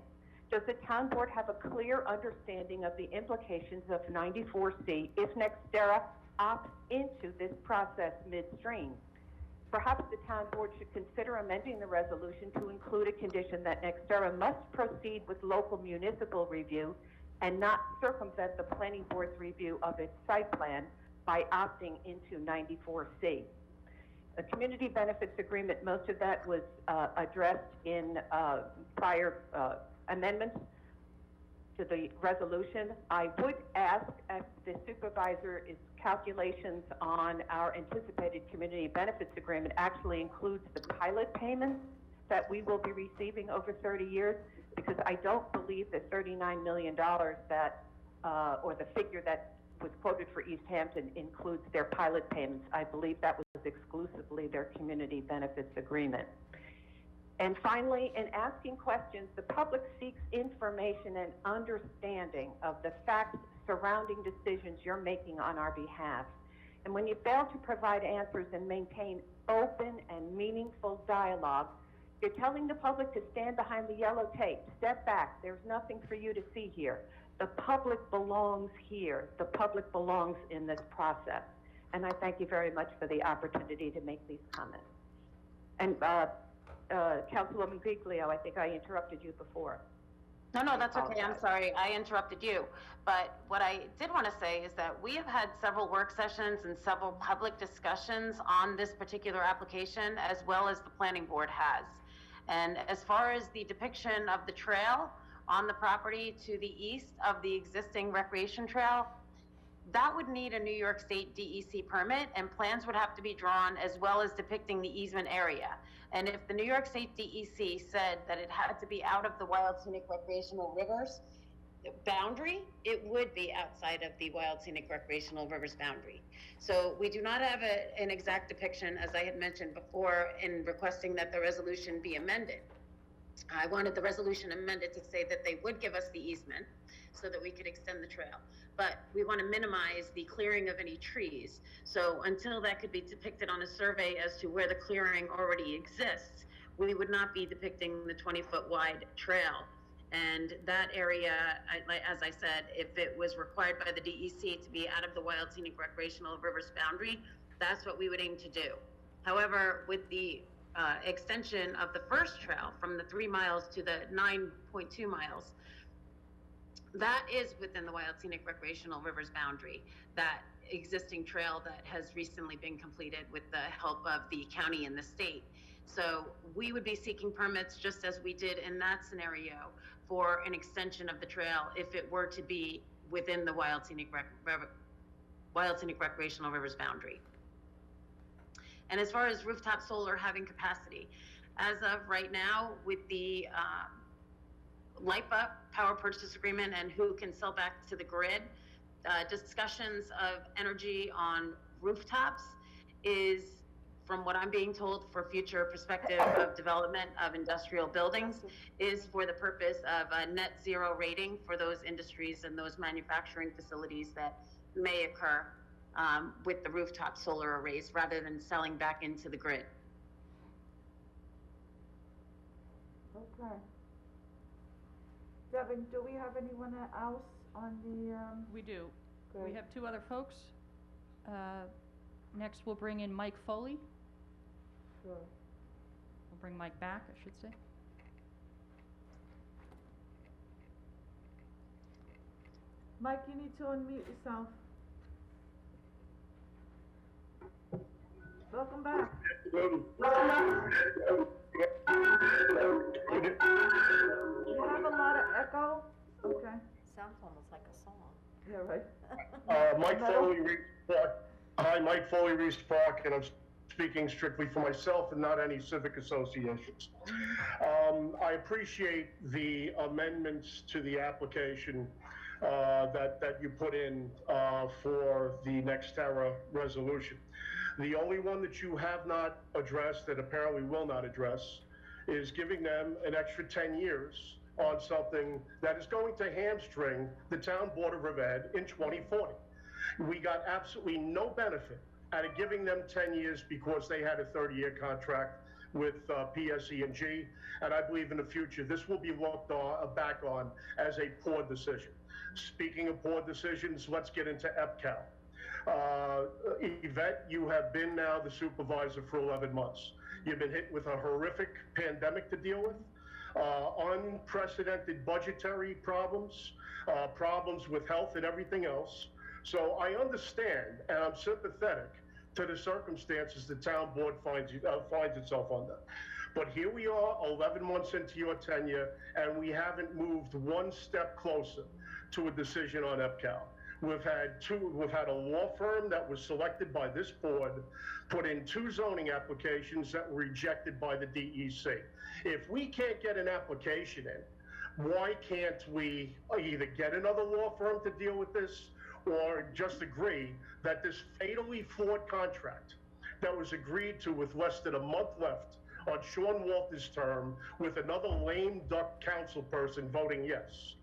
Does the town board have a clear understanding of the implications of 94C if NextEra opts into this process midstream? Perhaps the town board should consider amending the resolution to include a condition that NextEra must proceed with local municipal review and not circumvent the planning board's review of its site plan by opting into 94C. A community benefits agreement, most of that was addressed in prior amendments to the resolution. I would ask if the supervisor's calculations on our anticipated community benefits agreement actually includes the pilot payments that we will be receiving over 30 years, because I don't believe the $39 million that, or the figure that was quoted for East Hampton includes their pilot payments. I believe that was exclusively their community benefits agreement. And finally, in asking questions, the public seeks information and understanding of the facts surrounding decisions you're making on our behalf. And when you fail to provide answers and maintain open and meaningful dialogue, you're telling the public to stand behind the yellow tape, step back, there's nothing for you to see here. The public belongs here. The public belongs in this process. And I thank you very much for the opportunity to make these comments. And Councilwoman Giglio, I think I interrupted you before. No, that's okay. I'm sorry. I interrupted you. But what I did want to say is that we have had several work sessions and several public discussions on this particular application, as well as the planning board has. And as far as the depiction of the trail on the property to the east of the existing recreation trail, that would need a New York State DEC permit, and plans would have to be drawn as well as depicting the easement area. And if the New York State DEC said that it had to be out of the Wild Scenic Recreational Rivers boundary, it would be outside of the Wild Scenic Recreational Rivers boundary. So we do not have an exact depiction, as I had mentioned before, in requesting that the resolution be amended. I wanted the resolution amended to say that they would give us the easement so that we could extend the trail. But we want to minimize the clearing of any trees. So until that could be depicted on a survey as to where the clearing already exists, we would not be depicting the 20-foot wide trail. And that area, as I said, if it was required by the DEC to be out of the Wild Scenic Recreational Rivers boundary, that's what we would aim to do. However, with the extension of the first trail from the 3 miles to the 9.2 miles, that is within the Wild Scenic Recreational Rivers boundary, that existing trail that has recently been completed with the help of the county and the state. So we would be seeking permits just as we did in that scenario for an extension of the trail if it were to be within the Wild Scenic Recreational Rivers boundary. And as far as rooftop solar having capacity, as of right now, with the LIPA power purchase agreement and who can sell back to the grid, discussions of energy on rooftops is, from what I'm being told, for future perspective of development of industrial buildings, is for the purpose of a net zero rating for those industries and those manufacturing facilities that may occur with the rooftop solar arrays, rather than selling back into the grid. Okay. Devin, do we have anyone else on the, We do. We Great. have 2 other folks. Next, we'll bring in Mike Foley. Sure. We'll bring Mike back, I should say. Mike, you need to unmute yourself. Welcome back. You have a lot of echo? Okay. Sounds almost like a song. Yeah, right. Mike Metal? Foley, Reese Park. Hi, Mike Foley, Reese Park, and I'm speaking strictly for myself and not any civic associations. I appreciate the amendments to the application that you put in for the Nextera resolution. The only one that you have not addressed, that apparently will not address, is giving them an extra 10 years on something that is going to hamstring the town board of Riverhead in 2040. We got absolutely no benefit out of giving them 10 years because they had a 30-year contract with PSE&G, and I believe in the future this will be looked back on as a poor decision. Speaking of poor decisions, let's get into EPCAL. Yvette, you have been now the supervisor for 11 months. You've been hit with a horrific pandemic to deal with, unprecedented budgetary problems, problems with health and everything else. So I understand, and I'm sympathetic to the circumstances the town board finds itself under. But here we are, 11 months into your tenure, and we haven't moved one step closer to a decision on EPCAL. We've had a law firm that was selected by this board, put in 2 zoning applications that were rejected by the DEC. If we can't get an application in, why can't we either get another law firm to deal with this, or just agree that this fatally flawed contract that was agreed to with less than a month left on Sean Walter's term, with another lame duck council person voting yes?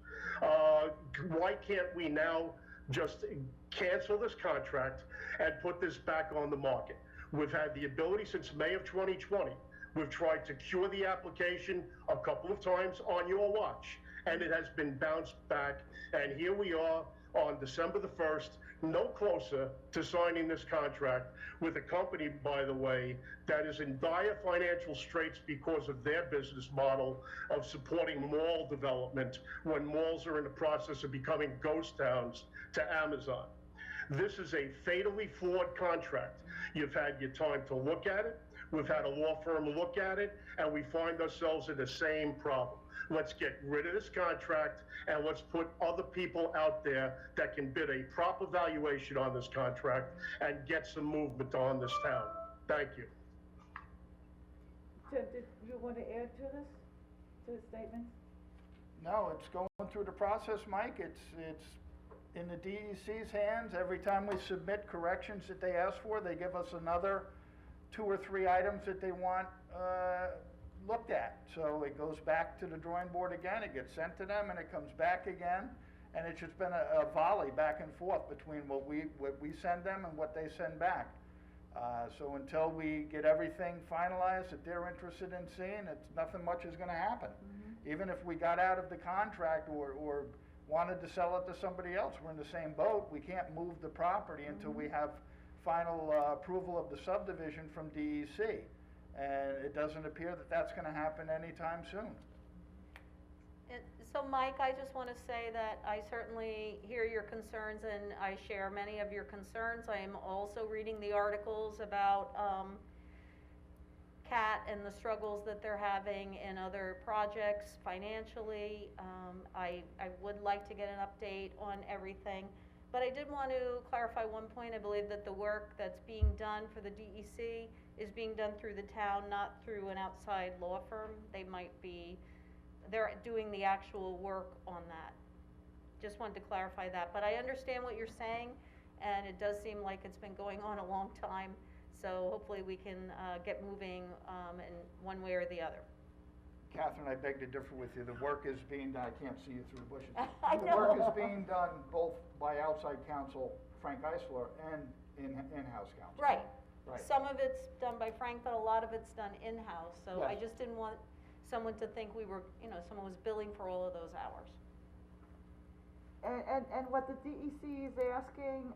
Why can't we now just cancel this contract and put this back on the market? We've had the ability since May of 2020. We've tried to cure the application a couple of times on your watch, and it has been bounced back. And here we are on December the 1st, no closer to signing this contract with a company, by the way, that is in dire financial straits because of their business model of supporting mall development when malls are in the process of becoming ghost towns to Amazon. This is a fatally flawed contract. You've had your time to look at it. We've had a law firm look at it, and we find ourselves in the same problem. Let's get rid of this contract, and let's put other people out there that can bid a proper valuation on this contract and get some movement on this town. Thank you. Tim, did you want to add to this, to the statement? No, it's going through the process, Mike. It's in the DEC's hands. Every time we submit corrections that they ask for, they give us another 2 or 3 items that they want looked at. So it goes back to the drawing board again, it gets sent to them, and it comes back again. And it's just been a volley back and forth between what we send them and what they send back. So until we get everything finalized that they're interested in seeing, nothing much is gonna happen. Even if we got out of the contract or wanted to sell it to somebody else, we're in the same boat. We can't move the property until we have final approval of the subdivision from DEC. And it doesn't appear that that's gonna happen anytime soon. So Mike, I just want to say that I certainly hear your concerns and I share many of your concerns. I am also reading the articles about CAT and the struggles that they're having in other projects financially. I would like to get an update on everything. But I did want to clarify one point. I believe that the work that's being done for the DEC is being done through the town, not through an outside law firm. They're doing the actual work on that. Just wanted to clarify that. But I understand what you're saying, and it does seem like it's been going on a long time. So hopefully we can get moving in one way or the other. Catherine, I beg to differ with you. The work is being done, I can't see you through the bushes. I The know. work is being done both by outside counsel, Frank Eisler, and in-house counsel. Right. Right. Some of it's done by Frank, but a lot of it's done in-house. So I Yes. just didn't want someone to think we were, someone was billing for all of those hours. And what the DEC is asking,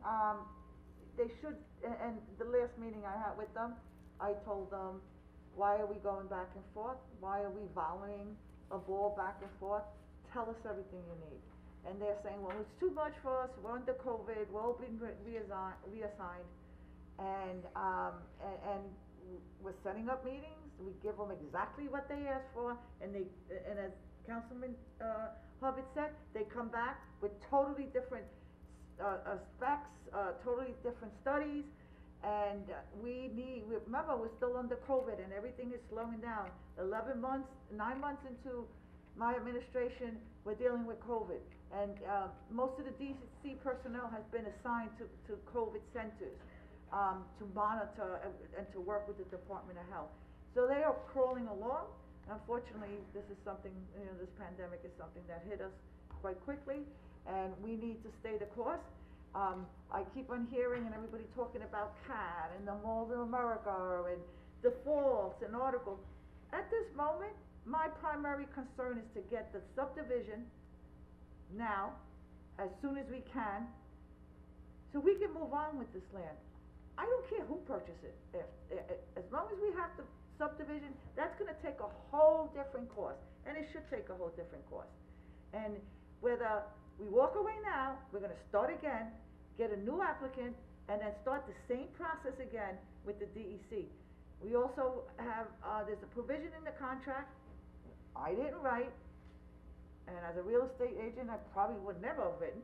they should, and the last meeting I had with them, I told them, why are we going back and forth? Why are we volleying a ball back and forth? Tell us everything you need. And they're saying, well, it's too much for us, we're under COVID, we're all being reassigned. And we're setting up meetings, we give them exactly what they asked for, and as Councilman Hubbard said, they come back with totally different, specs, totally different studies, and remember, we're still under COVID and everything is slowing down. 9 months into my administration, we're dealing with COVID. And, most of the DC personnel has been assigned to COVID centers, to monitor and to work with the Department of Health. So they are crawling along. Unfortunately, this is something, this pandemic is something that hit us quite quickly, and we need to stay the course. I keep on hearing and everybody talking about CAD and the Mall of America and defaults and articles. At this moment, my primary concern is to get the subdivision now, as soon as we can, so we can move on with this land. I don't care who purchases it, as long as we have the subdivision, that's gonna take a whole different course, and it should take a whole different course. And whether we walk away now, we're gonna start again, get a new applicant, and then start the same process again with the DEC. We also have, there's a provision in the contract I didn't write, and as a real estate agent, I probably would never have written,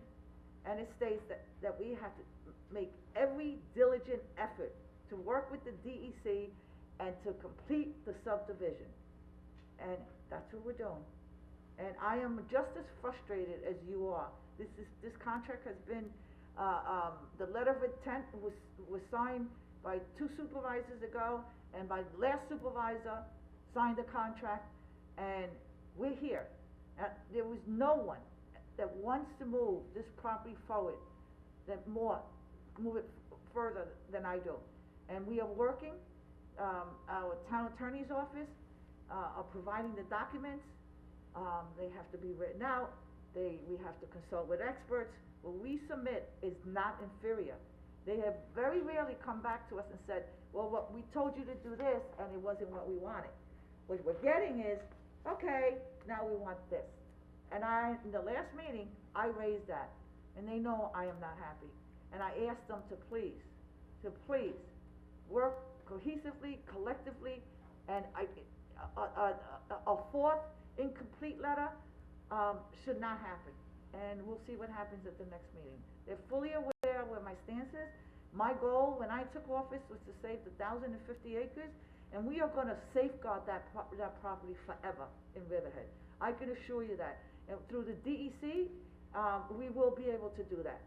and it states that we have to make every diligent effort to work with the DEC and to complete the subdivision. And that's what we're doing. And I am just as frustrated as you are. This contract has been, the letter of intent was signed by 2 supervisors ago, and my last supervisor signed the contract, and we're here. There was no one that wants to move this property forward, move it further than I do. And we are working, our town attorney's office, are providing the documents. They have to be written out, we have to consult with experts. What we submit is not inferior. They have very rarely come back to us and said, well, we told you to do this, and it wasn't what we wanted. What we're getting is, okay, now we want this. And in the last meeting, I raised that, and they know I am not happy. And I asked them to please work cohesively, collectively, and a fourth incomplete letter, should not happen. And we'll see what happens at the next meeting. They're fully aware where my stance is. My goal when I took office was to save the 1,050 acres, and we are gonna safeguard that property forever in Riverhead. I can assure you that. And through the DEC, we will be able to do that.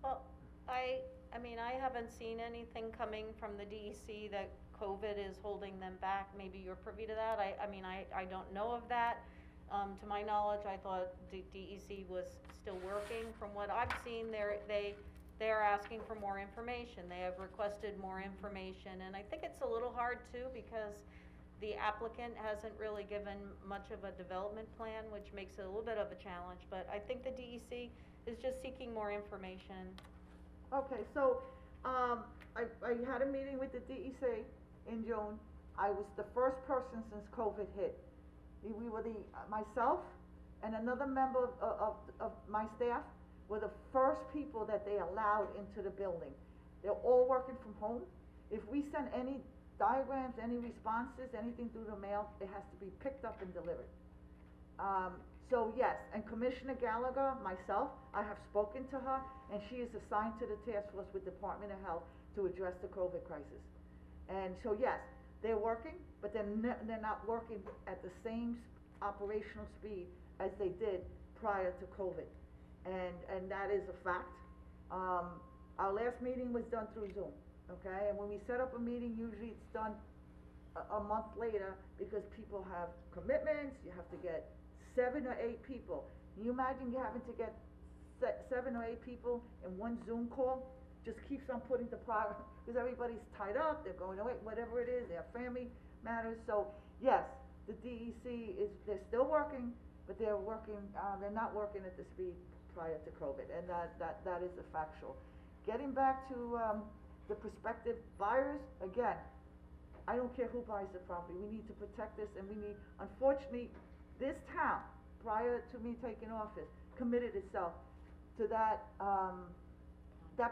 Well, I mean, I haven't seen anything coming from the DEC that COVID is holding them back. Maybe you're privy to that. I don't know of that. To my knowledge, I thought the DEC was still working. From what I've seen, they're asking for more information. They have requested more information, and I think it's a little hard too, because the applicant hasn't really given much of a development plan, which makes it a little bit of a challenge, but I think the DEC is just seeking more information. Okay, so, I had a meeting with the DEC in June. I was the first person since COVID hit. We were myself and another member of my staff were the first people that they allowed into the building. They're all working from home. If we send any diagrams, any responses, anything through the mail, it has to be picked up and delivered. So yes, and Commissioner Gallagher, myself, I have spoken to her, and she is assigned to the task force with Department of Health to address the COVID crisis. And so yes, they're working, but they're not working at the same operational speed as they did prior to COVID. And that is a fact. Our last meeting was done through Zoom, okay? And when we set up a meeting, usually it's done a month later because people have commitments, you have to get 7 or 8 people. Can you imagine you having to get 7 or 8 people in one Zoom call? Just keeps on putting the progress, because everybody's tied up, they're going away, whatever it is, they have family matters. So yes, the DEC they're still working, but they're not working at the speed prior to COVID, and that is a factual. Getting back to the prospective buyers, again, I don't care who buys the property, we need to protect this, and unfortunately, this town, prior to me taking office, committed itself to that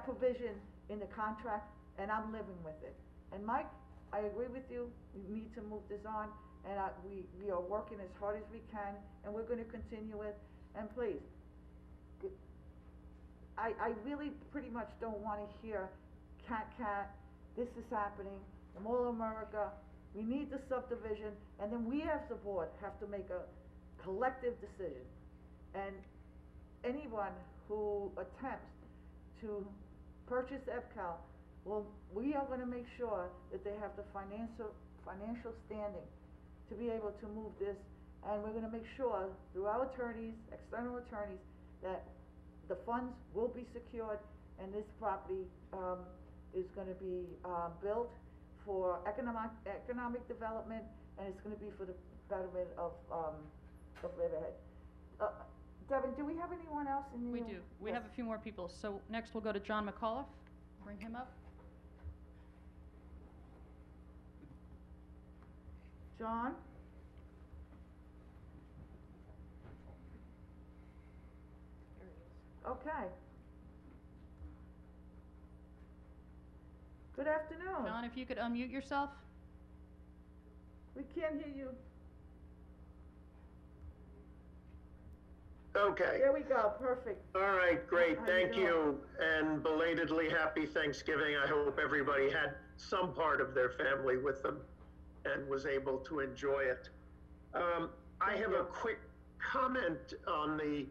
provision in the contract, and I'm living with it. And Mike, I agree with you, we need to move this on, and we are working as hard as we can, and we're gonna continue it, and please, I really pretty much don't wanna hear cat, this is happening, the Mall of America, we need the subdivision, and then we as the board have to make a collective decision. And anyone who attempts to purchase EPCAL, well, we are gonna make sure that they have the financial standing to be able to move this, and we're gonna make sure through our attorneys, external attorneys, that the funds will be secured, and this property, is gonna be, built for economic development, and it's gonna be for the betterment of Riverhead. Devin, do we have anyone else in the? We do. We have a few more people. So next we'll go to John McAuliffe. Bring him up. John? Okay. Good afternoon. John, if you could unmute yourself. We can't hear you. Okay. There we go, perfect. All right, great, How you thank doing? you, and belatedly happy Thanksgiving. I hope everybody had some part of their family with them and was able to enjoy it. I have a quick comment on the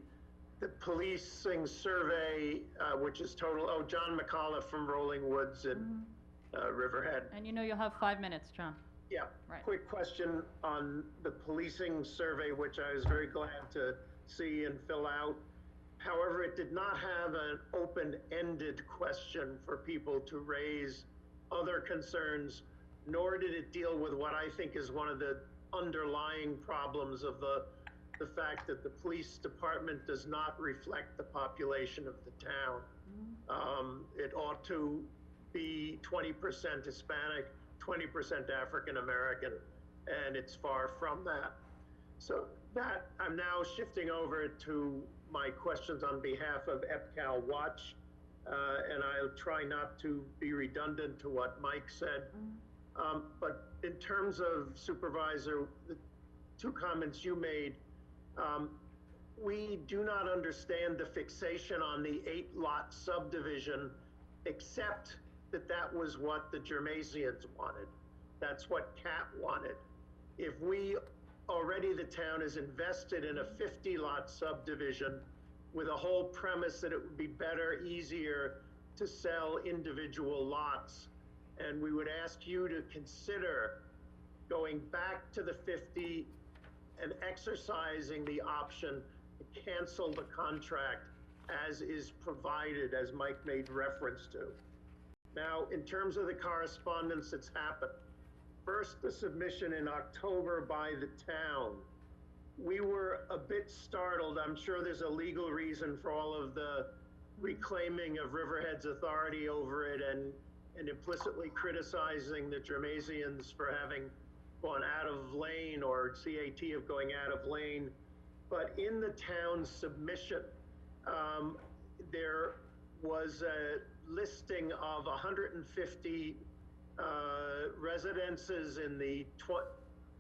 policing survey, which is total, John McAuliffe from Rolling Woods in Riverhead. And you know you'll have 5 minutes, John. Yeah, Right. quick question on the policing survey, which I was very glad to see and fill out. However, it did not have an open-ended question for people to raise other concerns, nor did it deal with what I think is one of the underlying problems of the fact that the police department does not reflect the population of the town. It ought to be 20% Hispanic, 20% African American, and it's far from that. So that, I'm now shifting over to my questions on behalf of EPCAL Watch, and I'll try not to be redundant to what Mike said. But in terms of Supervisor, the two comments you made, we do not understand the fixation on the 8-lot subdivision, except that that was what the Germaisians wanted. That's what Cat wanted. If we already, the town is invested in a 50-lot subdivision with a whole premise that it would be better, easier to sell individual lots. And we would ask you to consider going back to the 50 and exercising the option to cancel the contract as is provided, as Mike made reference to. Now, in terms of the correspondence that's happened, first, the submission in October by the town. We were a bit startled. I'm sure there's a legal reason for all of the reclaiming of Riverhead's authority over it and implicitly criticizing the Germaisians for having gone out of lane, or CAT of going out of lane. But in the town's submission, there was a listing of 150 residences in the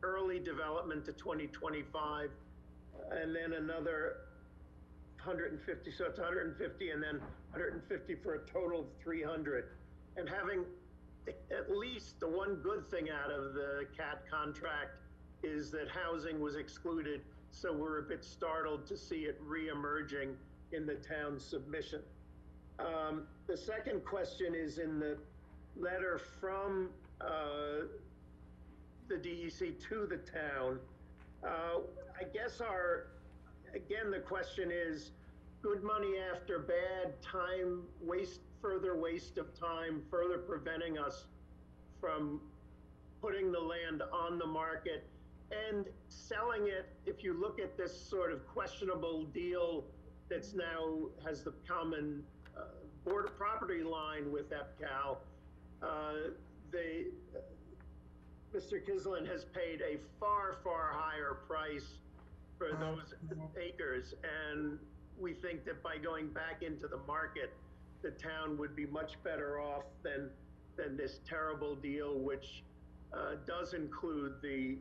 early development to 2025, and then another 150, so it's 150, and then 150 for a total of 300. And having at least the one good thing out of the CAT contract is that housing was excluded, so we're a bit startled to see it re-emerging in the town's submission. The second question is in the letter from the DEC to the town. I guess again, the question is, good money after bad, time waste, further waste of time, further preventing us from putting the land on the market and selling it. If you look at this sort of questionable deal that's now has the common border property line with EPCAL, Mr. Kislin has paid a far, far higher price for those acres, and we think that by going back into the market, the town would be much better off than this terrible deal, which does include the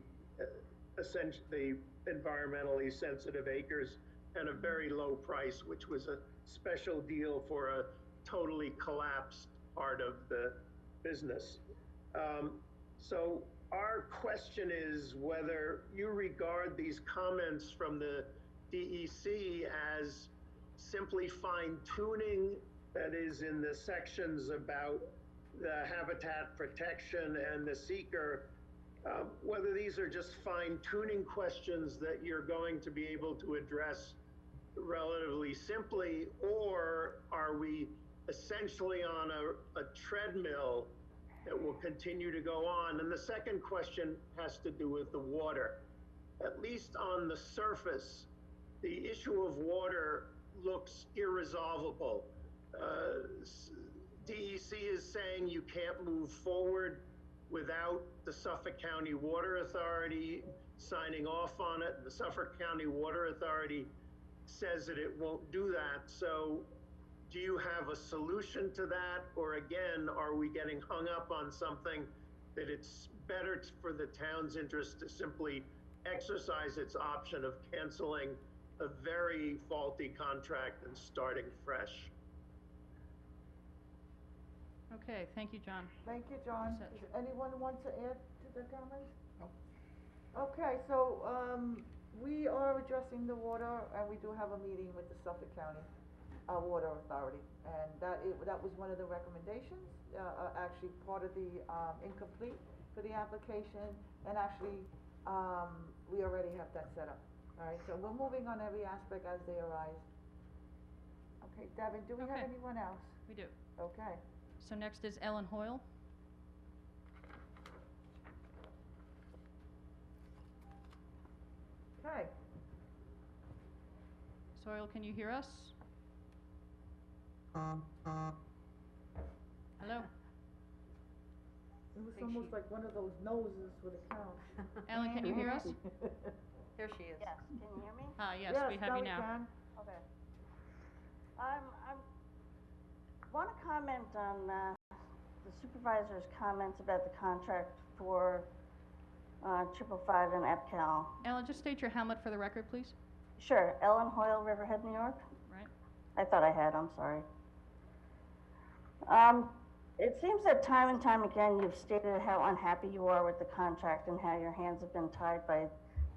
essentially environmentally sensitive acres and a very low price, which was a special deal for a totally collapsed part of the business. So our question is whether you regard these comments from the DEC as simply fine tuning, that is in the sections about the habitat protection and the seeker, whether these are just fine tuning questions that you're going to be able to address relatively simply, or are we essentially on a treadmill that will continue to go on? And the second question has to do with the water. At least on the surface, the issue of water looks irresolvable. DEC is saying you can't move forward without the Suffolk County Water Authority signing off on it. The Suffolk County Water Authority says that it won't do that. So do you have a solution to that? Or again, are we getting hung up on something that it's better for the town's interest to simply exercise its option of canceling a very faulty contract and starting fresh? Okay, thank you, John. Thank you, John. Set. Does anyone want to add to the comments? No. Okay, so, we are addressing the water, and we do have a meeting with the Suffolk County, Water Authority. And that was one of the recommendations, actually part of the, incomplete for the application. And actually, we already have that set up. All right, so we're moving on every aspect as they arise. Okay, Devin, do we have Okay. anyone else? We do. Okay. So next is Ellen Hoyle. Okay. Soil, can you hear us? Hello? It was almost like one of those noses with a count. Ellen, can you hear us? Here she is. Yes, can you hear me? Yes, we have you now. Okay. I want to comment on the supervisor's comments about the contract for 555 and EPCAL. Ellen, just state your Hamlet for the record, please. Sure, Ellen Hoyle, Riverhead, New York. Right. I thought I had, I'm sorry. It seems that time and time again you've stated how unhappy you are with the contract and how your hands have been tied by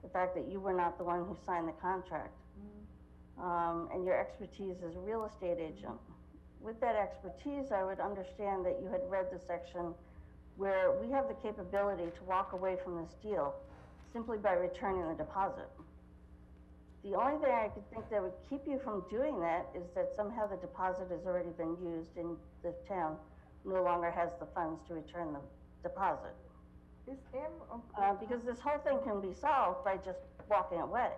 the fact that you were not the one who signed the contract. And your expertise as a real estate agent. With that expertise, I would understand that you had read the section where we have the capability to walk away from this deal simply by returning the deposit. The only thing I could think that would keep you from doing that is that somehow the deposit has already been used and the town no longer has the funds to return the deposit. Is Because this whole thing can be solved by just walking away.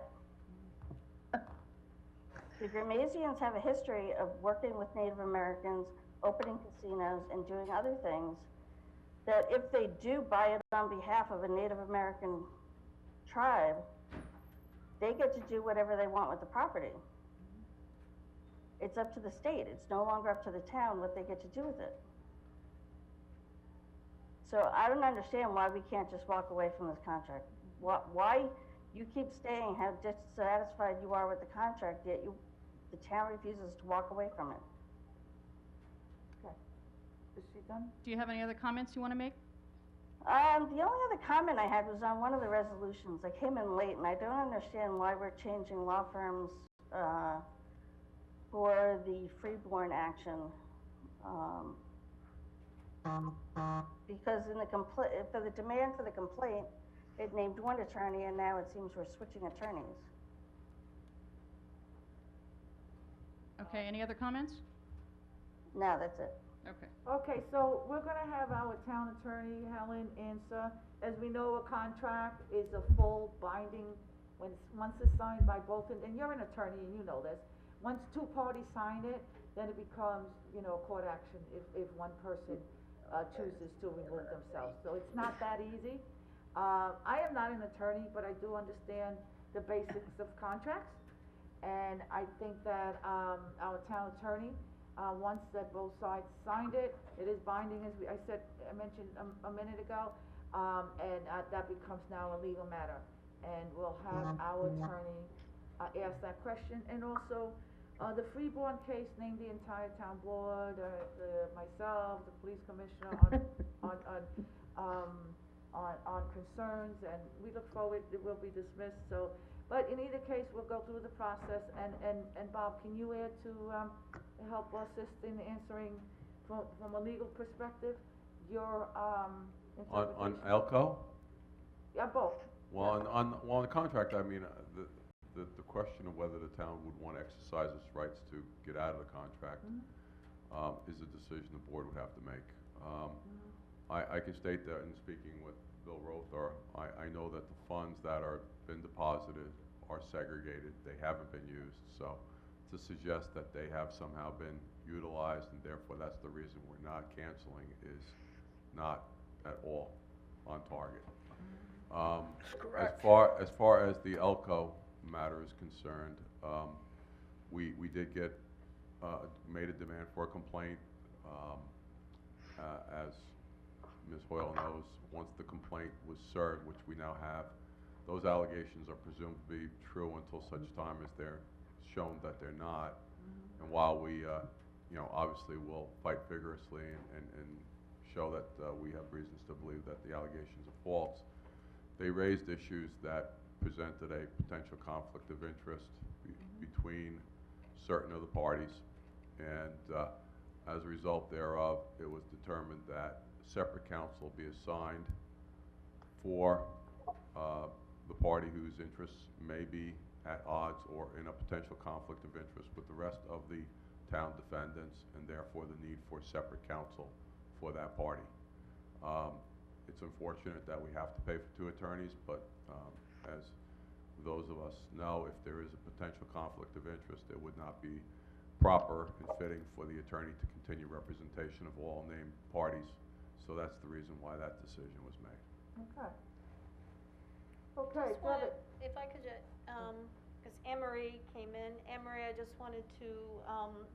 The Gramasians have a history of working with Native Americans, opening casinos, and doing other things that if they do buy it on behalf of a Native American tribe, they get to do whatever they want with the property. It's up to the state. It's no longer up to the town what they get to do with it. So I don't understand why we can't just walk away from this contract. Why you keep saying how dissatisfied you are with the contract, yet the town refuses to walk away from it. Okay. Is she done? Do you have any other comments you want to make? The only other comment I had was on one of the resolutions. I came in late, and I don't understand why we're changing law firms for the freeborn action. Because in the for the demand for the complaint, it named one attorney, and now it seems we're switching attorneys. Okay, any other comments? No, that's it. Okay. Okay, so we're gonna have our town attorney, Helen, answer. As we know, a contract is a full binding, once it's signed by both, and you're an attorney and you know this. Once two parties sign it, then it becomes, a court action if one person, chooses to remove themselves. So it's not that easy. I am not an attorney, but I do understand the basics of contracts. And I think that, our town attorney, once that both sides signed it, it is binding, as I mentioned a minute ago, and that becomes now a legal matter. and we'll have our attorney, ask that question, and also, the Freeborn case, name the entire town board, myself, the police commissioner on concerns, and we look forward, it will be dismissed, so, but in either case, we'll go through the process, and Bob, can you add to, help assist in answering from a legal perspective, your, On interpretation? Elko? Yeah, both. Well, on the contract, I mean, the question of whether the town would want to exercise its rights to get out of the contract is a decision the board would have to make. I can state that in speaking with Bill Rothar, I know that the funds that are been deposited are segregated, they haven't been used, so to suggest that they have somehow been utilized and therefore that's the reason we're not canceling is not at all on target. As far as the Elko matter is concerned, we did get, made a demand for a complaint. As Ms. Hoyle knows, once the complaint was served, which we now have, those allegations are presumed to be true until such time as they're shown that they're not. And while we, obviously will fight vigorously and show that we have reasons to believe that the allegations are false, they raised issues that presented a potential conflict of interest between certain of the parties. And as a result thereof, it was determined that separate counsel be assigned for the party whose interests may be at odds or in a potential conflict of interest with the rest of the town defendants, and therefore the need for separate counsel for that party. It's unfortunate that we have to pay for two attorneys, but as those of us know, if there is a potential conflict of interest, it would not be proper and fitting for the attorney to continue representation of all named parties. So that's the reason why that decision was made. Okay. Okay, Just wanted, Debbie. if I could just, because Anne Marie came in, Anne Marie, I just wanted to,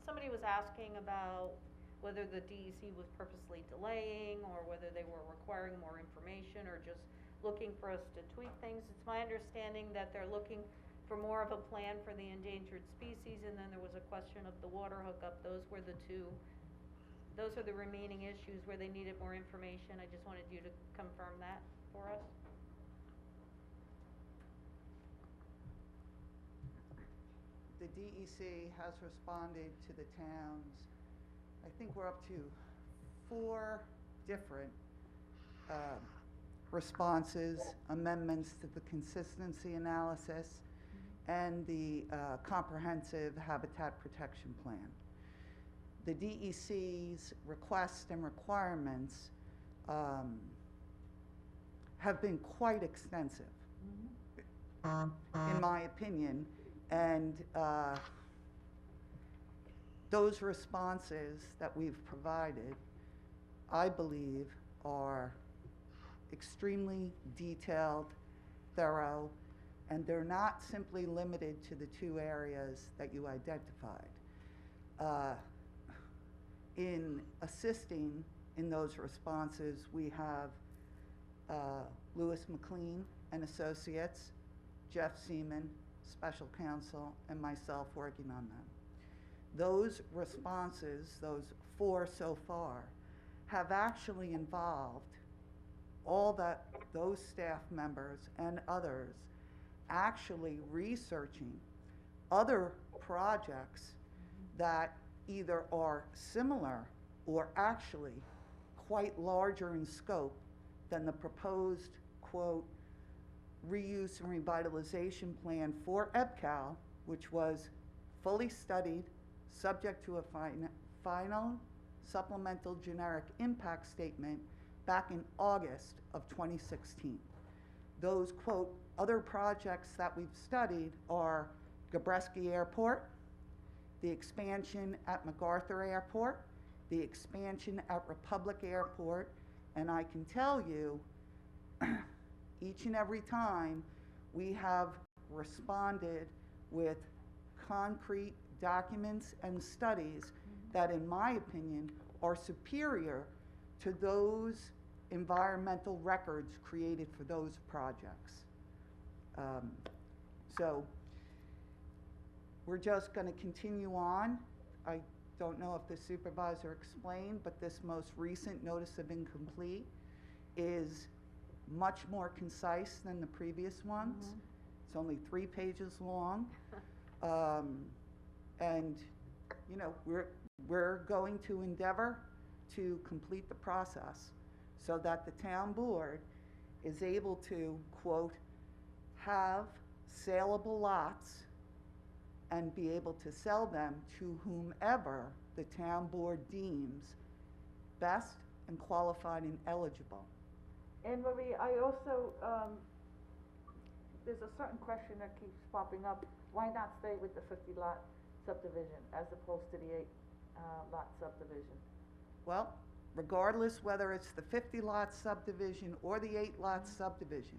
somebody was asking about whether the DEC was purposely delaying, or whether they were requiring more information, or just looking for us to tweak things. It's my understanding that they're looking for more of a plan for the endangered species, and then there was a question of the water hookup. Those are the remaining issues where they needed more information. I just wanted you to confirm that for us. The DEC has responded to the towns. I think we're up to 4 different responses, amendments to the consistency analysis, and the comprehensive habitat protection plan. The DEC's requests and requirements have been quite extensive, in my opinion, and those responses that we've provided, I believe, are extremely detailed, thorough, and they're not simply limited to the 2 areas that you identified. In assisting in those responses, we have Lewis McLean and Associates, Jeff Seaman, Special Counsel, and myself working on them. Those responses, those 4 so far, have actually involved those staff members and others actually researching other projects that either are similar or actually quite larger in scope than the proposed, quote, reuse and revitalization plan for EBCAL, which was fully studied, subject to a final supplemental generic impact statement back in August of 2016. Those, quote, other projects that we've studied are Gabreski Airport, the expansion at MacArthur Airport, the expansion at Republic Airport, and I can tell you, each and every time we have responded with concrete documents and studies that, in my opinion, are superior to those environmental records created for those projects. So we're just gonna continue on. I don't know if the supervisor explained, but this most recent notice of incomplete is much more concise than the previous ones. It's only 3 pages long. And, you know, we're going to endeavor to complete the process so that the town board is able to, quote, have saleable lots and be able to sell them to whomever the town board deems best and qualified and eligible. Anne Marie, I also, there's a certain question that keeps popping up. Why not stay with the 50-lot subdivision as opposed to the 8-lot subdivision? Well, regardless whether it's the 50-lot subdivision or the 8-lot subdivision,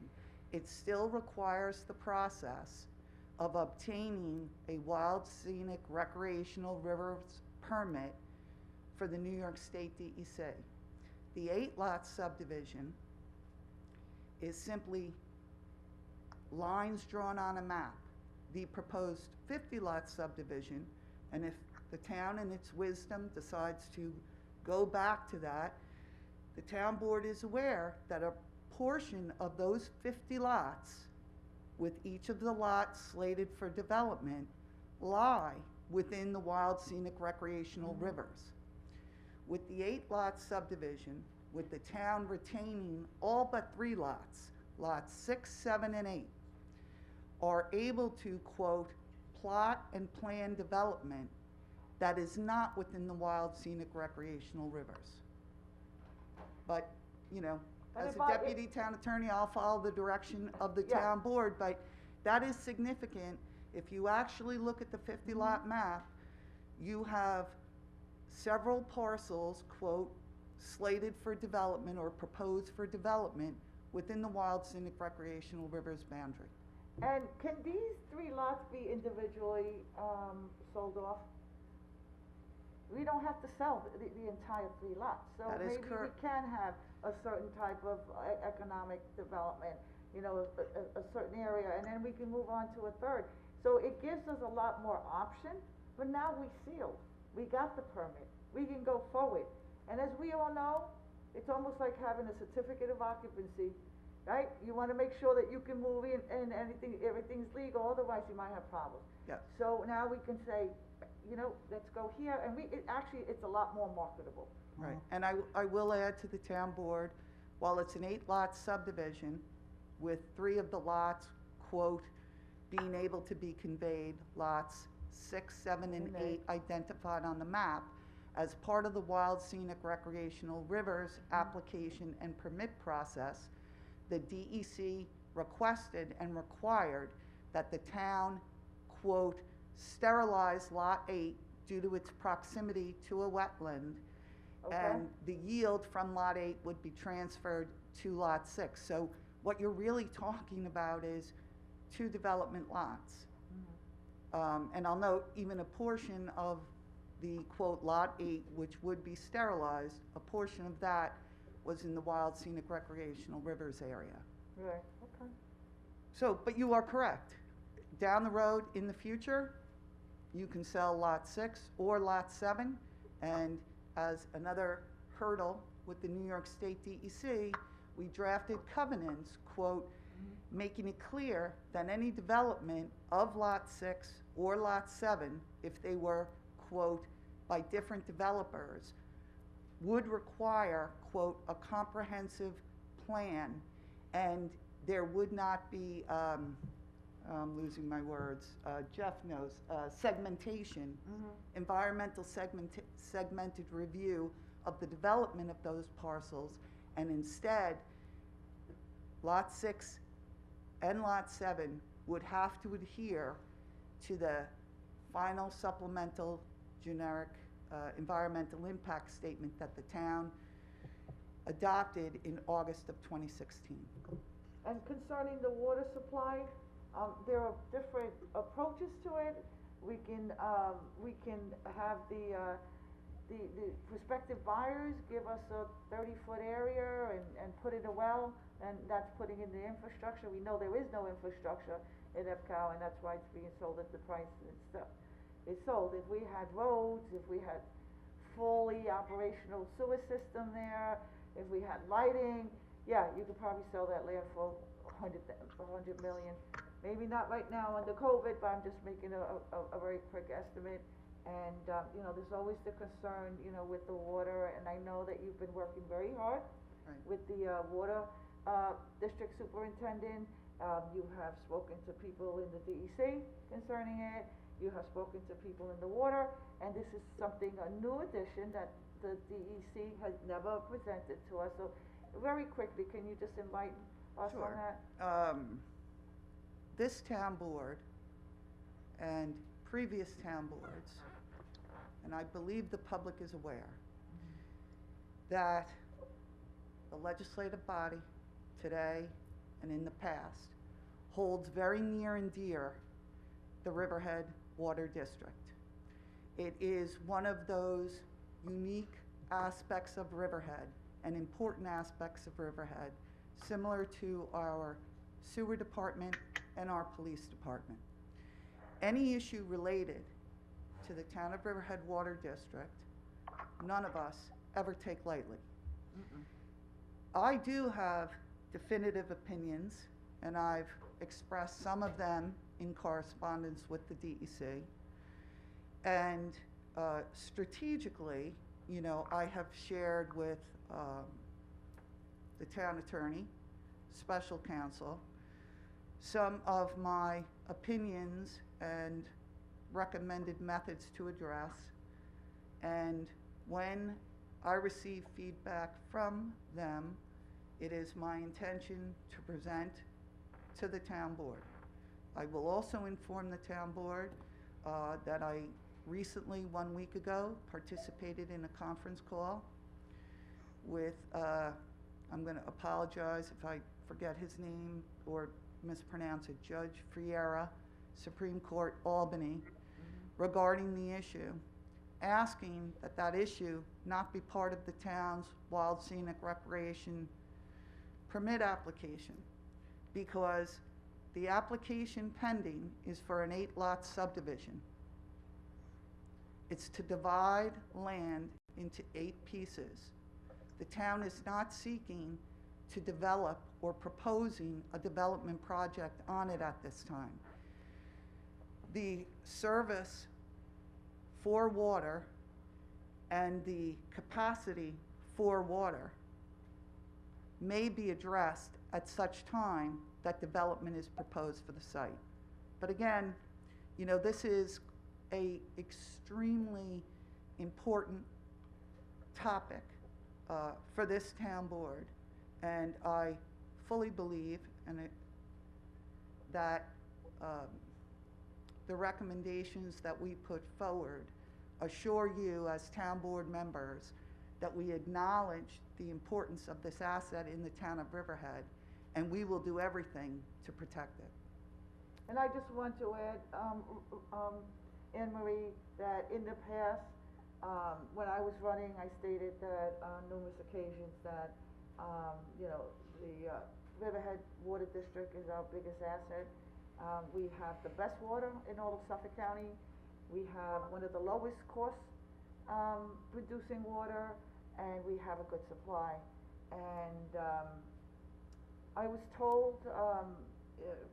it still requires the process of obtaining a wild scenic recreational rivers permit for the New York State DEC. The 8-lot subdivision is simply lines drawn on a map. The proposed 50-lot subdivision, and if the town in its wisdom decides to go back to that, the town board is aware that a portion of those 50 lots, with each of the lots slated for development, lie within the wild scenic recreational rivers. With the 8-lot subdivision, with the town retaining all but 3 lots, lots 6, 7, and 8, are able to, quote, plot and plan development that is not within the wild scenic recreational rivers. But, you know, But as if a I- deputy town attorney, I'll follow the direction of the Yeah. town board, but that is significant. If you actually look at the 50-lot map, you have several parcels, quote, slated for development or proposed for development within the wild scenic recreational rivers boundary. And can these 3 lots be individually, sold off? We don't have to sell the entire 3 lots, so That is maybe we correct. can have a certain type of economic development, you know, a certain area, and then we can move on to a third. So it gives us a lot more option, but now we sealed, we got the permit, we can go forward. And as we all know, it's almost like having a certificate of occupancy, right? You wanna make sure that you can move in and everything's legal, otherwise you might have problems. Yes. So now we can say, you know, let's go here, and it's a lot more marketable. Right, and I will add to the town board, while it's an 8-lot subdivision with 3 of the lots, quote, being able to be conveyed, lots 6, 7, and 8 identified on the map, as part of the Wild Scenic Recreational Rivers application and permit process, the DEC requested and required that the town, quote, sterilize Lot 8 due to its proximity to a wetland, and the yield from Lot 8 would be transferred to Lot 6. So what you're really talking about is 2 development lots. And I'll note, even a portion of the, quote, Lot 8, which would be sterilized, a portion of that was in the Wild Scenic Recreational Rivers area. Right, okay. So, but you are correct. Down the road, in the future, you can sell Lot 6 or Lot 7, and as another hurdle with the New York State DEC, we drafted covenants, quote, making it clear that any development of Lot 6 or Lot 7, if they were, quote, by different developers, would require, quote, a comprehensive plan, and there would not be, I'm losing my words, Jeff knows, segmentation, environmental segmented review of the development of those parcels, and instead, Lot 6 and Lot 7 would have to adhere to the final supplemental generic environmental impact statement that the town adopted in August of 2016. And concerning the water supply, there are different approaches to it. We can have the the prospective buyers give us a 30-foot area and put in a well, and that's putting in the infrastructure. We know there is no infrastructure in EPCO, and that's why it's being sold at the price it's sold. If we had roads, if we had fully operational sewer system there, if we had lighting, yeah, you could probably sell that land for $100 million. Maybe not right now under COVID, but I'm just making a very quick estimate. And, you know, there's always the concern, you know, with the water, and I know that you've been working very hard with the water district superintendent. You have spoken to people in the DEC concerning it. You have spoken to people in the water, and this is something, a new addition that the DEC has never presented to us. So very quickly, can you just enlighten us on that? This town board and previous town boards, and I believe the public is aware, that the legislative body today and in the past holds very near and dear the Riverhead Water District. It is one of those unique aspects of Riverhead and important aspects of Riverhead, similar to our sewer department and our police department. Any issue related to the town of Riverhead Water District, none of us ever take lightly. I do have definitive opinions, and I've expressed some of them in correspondence with the DEC. And strategically, you know, I have shared with the town attorney, special counsel, some of my opinions and recommended methods to address. And when I receive feedback from them, it is my intention to present to the town board. I will also inform the town board that I recently, 1 week ago, participated in a conference call with, I'm going to apologize if I forget his name or mispronounce it, Judge Friera, Supreme Court, Albany, regarding the issue, asking that that issue not be part of the town's wild scenic recreation permit application, because the application pending is for an 8-lot subdivision. It's to divide land into 8 pieces. The town is not seeking to develop or proposing a development project on it at this time. The service for water and the capacity for water may be addressed at such time that development is proposed for the site. But again, you know, this is a extremely important topic for this town board, and I fully believe that the recommendations that we put forward assure you as town board members that we acknowledge the importance of this asset in the town of Riverhead, and we will do everything to protect it. And I just want to add, Anne Marie, that in the past, when I was running, I stated that on numerous occasions that, you know, the Riverhead Water District is our biggest asset. We have the best water in all of Suffolk County. We have one of the lowest cost producing water, and we have a good supply. And I was told,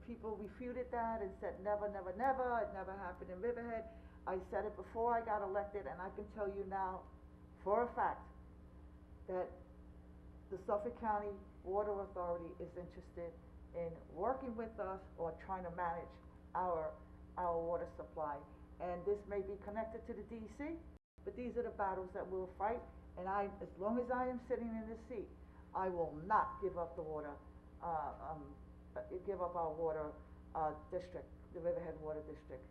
people refuted that and said never, never, never, it never happened in Riverhead. I said it before I got elected, and I can tell you now for a fact that the Suffolk County Water Authority is interested in working with us or trying to manage our water supply. And this may be connected to the DEC, but these are the battles that we'll fight. And as long as I am sitting in this seat, I will not give up the water, give up our water district, the Riverhead Water District.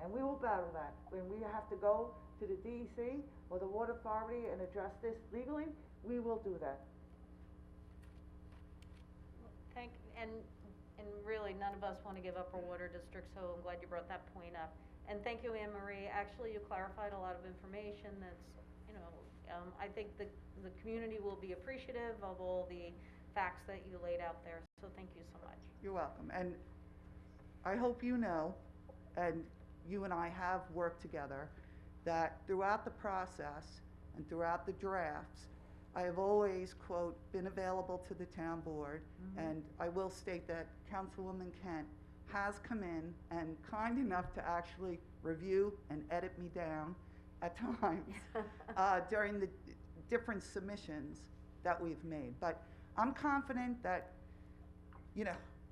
And we will battle that. When we have to go to the DEC or the Water Authority and address this legally, we will do that. And really, none of us want to give up our water district, so I'm glad you brought that point up. And thank you, Anne Marie. Actually, you clarified a lot of information that's, I think the community will be appreciative of all the facts that you laid out there, so thank you so much. You're welcome. And I hope you know, and you and I have worked together, that throughout the process and throughout the drafts, I have always, quote, been available to the town board. And I will state that Councilwoman Kent has come in and kind enough to actually review and edit me down at times during the different submissions that we've made. But I'm confident that,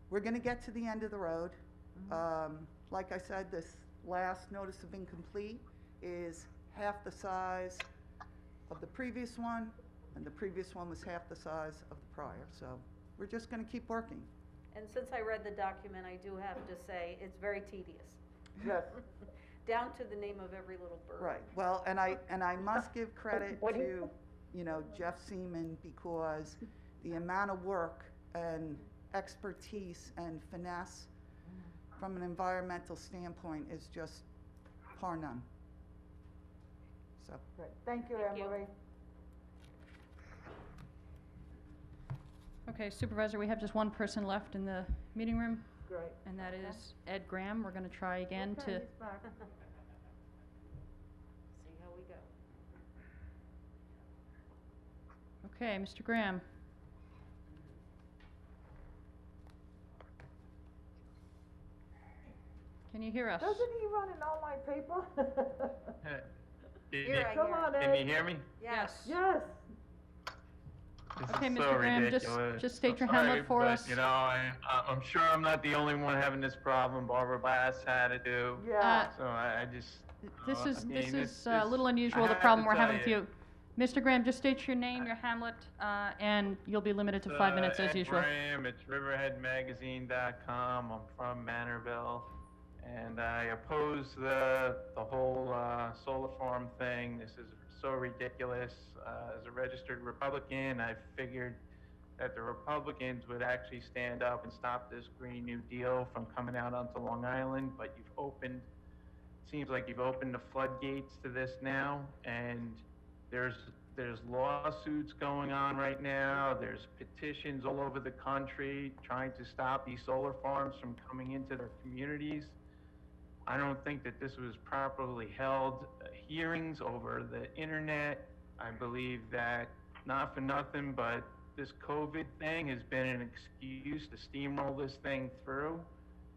we're gonna get to the end of the road. Like I said, this last notice of incomplete is half the size of the previous one, and the previous one was half the size of the prior. So we're just gonna keep working. And since I read the document, I do have to say, it's very tedious. Yes. Down to the name of every little bird. Right, well, and I must give credit to, Jeff Seaman, because the amount of work and expertise and finesse from an environmental standpoint is just par none. So. Great. Thank you, Anne Marie. Okay, Supervisor, we have just one person left in the meeting room, Great. and that is Ed Graham. We're gonna try again Okay, to, he's back. See how we go. okay, Mr. Graham. Can you hear us? Doesn't he run in all my paper? Here I Come hear. on, Can Ed. you hear me? Yes. Yes. This Okay, is Mr. so Graham, ridiculous. just state your I'm handle sorry, for but, us. I'm sure I'm not the only one having this problem. Barbara Bass had it too. Yeah. So I just. This I is, mean, this it's- is a little I unusual, the have problem to we're tell having with you. Mr. Graham, just state your name, your hamlet, and you'll be limited to 5 minutes as Ed usual. Graham, it's riverheadmagazine.com. I'm from Manorville. And I oppose the whole solar farm thing. This is so ridiculous. As a registered Republican, I figured that the Republicans would actually stand up and stop this Green New Deal from coming out onto Long Island, but seems like you've opened the floodgates to this now, and there's lawsuits going on right now. There's petitions all over the country trying to stop these solar farms from coming into their communities. I don't think that this was properly held. Hearings over the internet. I believe that, not for nothing, but this COVID thing has been an excuse to steamroll this thing through.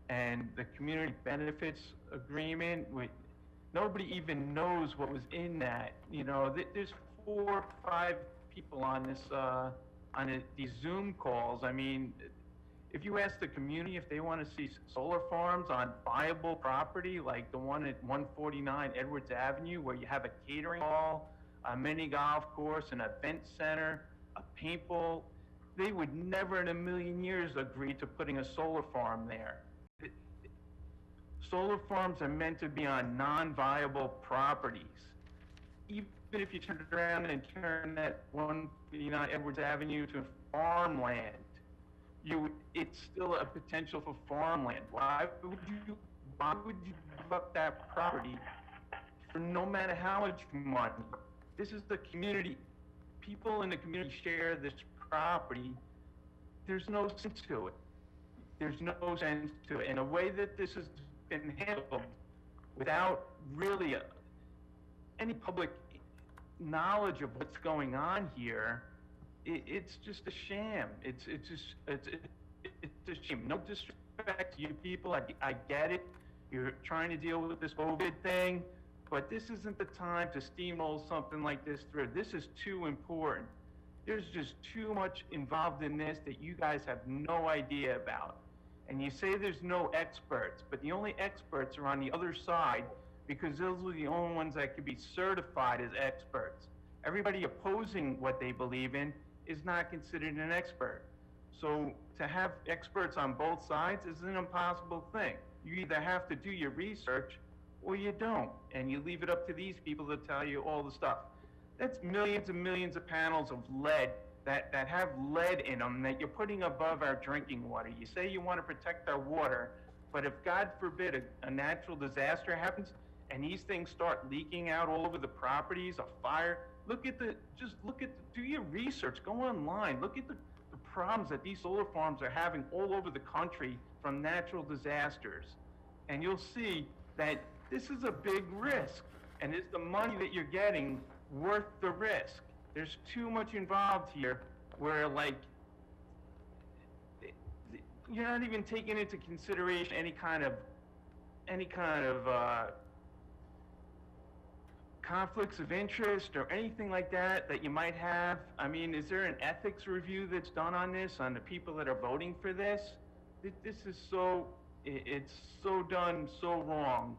And the community benefits agreement, nobody even knows what was in that. There's 4 or 5 people on this, these Zoom calls. I mean, if you ask the community if they want to see solar farms on viable property, like the one at 149 Edwards Avenue, where you have a catering hall, a mini golf course, an event center, a paintball, they would never in a million years agree to putting a solar farm there. Solar farms are meant to be on non-viable properties. Even if you turn it around and turn that 149 Edwards Avenue to farmland, it's still a potential for farmland. Why would you give up that property for no matter how much money? This is the community. People in the community share this property. There's no sense to it. There's no sense to it. And the way that this has been handled without really any public knowledge of what's going on here, it's just a sham. It's a shame. No disrespect to you people. I get it. You're trying to deal with this COVID thing, but this isn't the time to steamroll something like this through. This is too important. There's just too much involved in this that you guys have no idea about. And you say there's no experts, but the only experts are on the other side, because those are the only ones that could be certified as experts. Everybody opposing what they believe in is not considered an expert. So to have experts on both sides is an impossible thing. You either have to do your research or you don't, and you leave it up to these people to tell you all the stuff. That's millions and millions of panels of lead that have lead in them that you're putting above our drinking water. You say you want to protect our water, but if God forbid a natural disaster happens, and these things start leaking out all over the properties, a fire, do your research, go online, look at the problems that these solar farms are having all over the country from natural disasters. And you'll see that this is a big risk. And is the money that you're getting worth the risk? There's too much involved here where, like, you're not even taking into consideration any kind of conflicts of interest or anything like that you might have. I mean, is there an ethics review that's done on this, on the people that are voting for this? This is it's so done so wrong.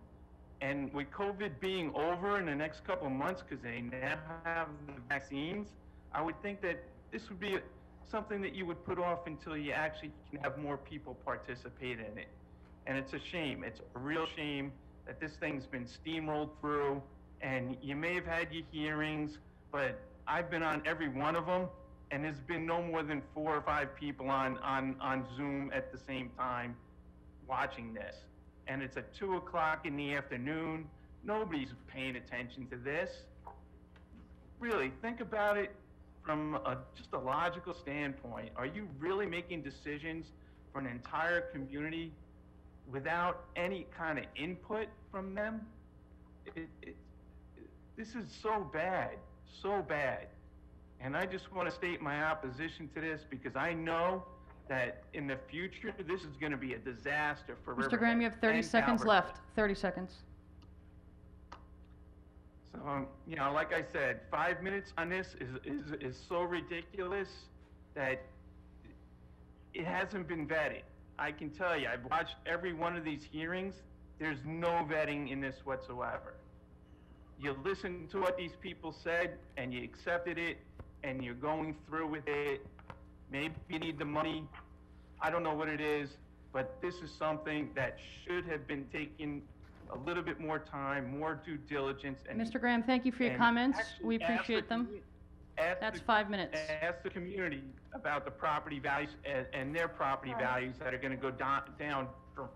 And with COVID being over in the next couple of months, because they now have the vaccines, I would think that this would be something that you would put off until you actually can have more people participate in it. And it's a shame. It's a real shame that this thing's been steamrolled through, and you may have had your hearings, but I've been on every one of them, and there's been no more than 4 or 5 people on Zoom at the same time watching this. And it's at 2 o'clock in the afternoon. Nobody's paying attention to this. Really, think about it from just a logical standpoint. Are you really making decisions for an entire community without any kind of input from them? This is so bad, so bad. And I just want to state my opposition to this because I know that in the future, this is going to be a disaster for Riverhead. Mr. Graham, you have 30 and seconds Calvert. left. 30 seconds. So, like I said, 5 minutes on this is so ridiculous that it hasn't been vetted. I can tell you, I've watched every one of these hearings. There's no vetting in this whatsoever. You listen to what these people said, and you accepted it, and you're going through with it. Maybe you need the money. I don't know what it is, but this is something that should have been taken a little bit more time, more due diligence. And Mr. Graham, thank you for your and from actually We ask the appreciate them. That's 5 minutes. Ask the community about the property values and their property All right. values that are going to go down from.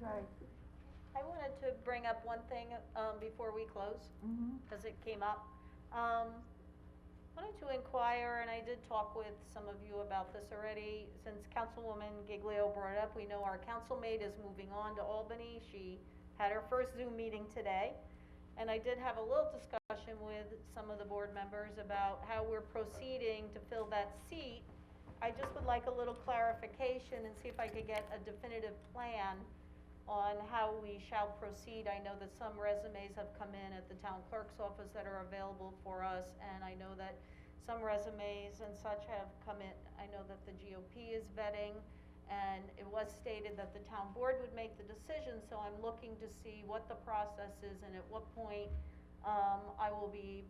Okay. I wanted to bring up one thing, before we close, Mhm. because it came up. Wanted to inquire, and I did talk with some of you about this already, since Councilwoman Giglio brought it up, we know our councilmate is moving on to Albany. She had her first Zoom meeting today, and I did have a little discussion with some of the board members about how we're proceeding to fill that seat. I just would like a little clarification and see if I could get a definitive plan on how we shall proceed. I know that some resumes have come in at the town clerk's office that are available for us, and I know that some resumes and such have come in. I know that the GOP is vetting, and it was stated that the town board would make the decision, so I'm looking to see what the process is and at what point, I will be,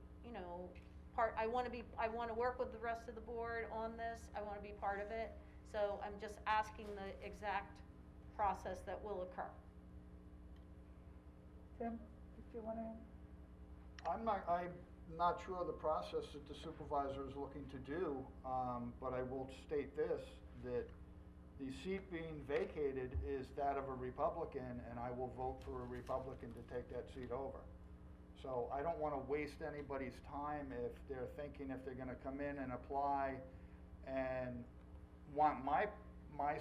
I wanna work with the rest of the board on this, I wanna be part of it, so I'm just asking the exact process that will occur. Tim, did you want to? I'm not sure of the process that the supervisor is looking to do, but I will state this, that the seat being vacated is that of a Republican, and I will vote for a Republican to take that seat over. So I don't want to waste anybody's time if they're thinking if they're going to come in and apply and want my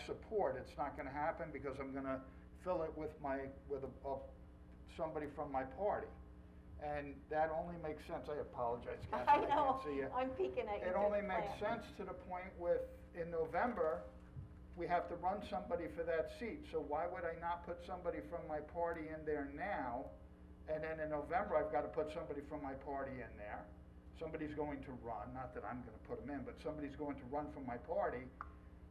support. It's not going to happen because I'm going to fill it with somebody from my party. And that only makes sense. I apologize, Kathy, I I know, can't see you. I'm peeking at you. It only just makes playing. sense to the point in November, we have to run somebody for that seat. So why would I not put somebody from my party in there now? And then in November, I've got to put somebody from my party in there. Somebody's going to run, not that I'm going to put them in, but somebody's going to run from my party.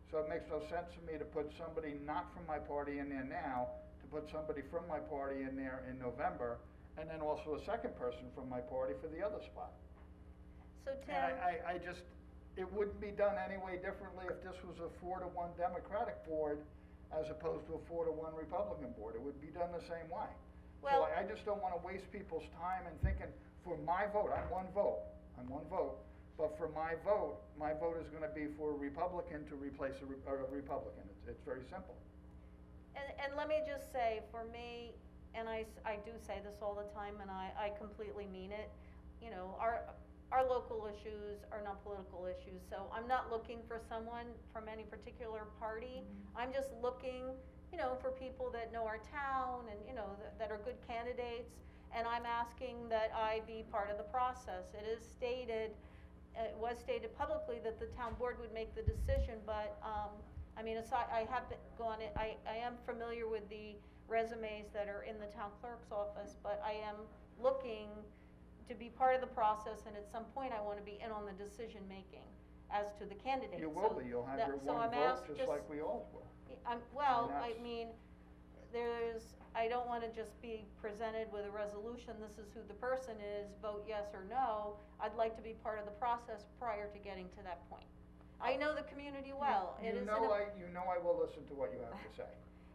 So it makes no sense to me to put somebody not from my party in there now, to put somebody from my party in there in November, and then also a second person from my party for the other spot. So Tim. And I just, it wouldn't be done any way differently if this was a 4-to-1 Democratic board as opposed to a 4-to-1 Republican board. It would be done the same way. Well- So I just don't wanna waste people's time and thinking, for my vote, I'm one vote, but for my vote is gonna be for a Republican to replace a Republican. It's very simple. And let me just say, for me, and I do say this all the time, and I completely mean it, you know, our local issues are not political issues, so I'm not looking for someone from any particular party. I'm just looking, you know, for people that know our town and, you know, that are good candidates, and I'm asking that I be part of the process. It is stated, it was stated publicly that the town board would make the decision, but, I mean, aside, I have gone, I am familiar with the resumes that are in the town clerk's office, but I am looking to be part of the process, and at some point I wanna be in on the decision-making as to the candidate. You will So be, you'll have that- your so one I'm vote, asked just like we all will. Well, And I that's- mean, I don't wanna just be presented with a resolution, this is who the person is, vote yes or no. I'd like to be part of the process prior to getting to that point. I know the community well. It You isn't know a- you know I will listen to what you have to say.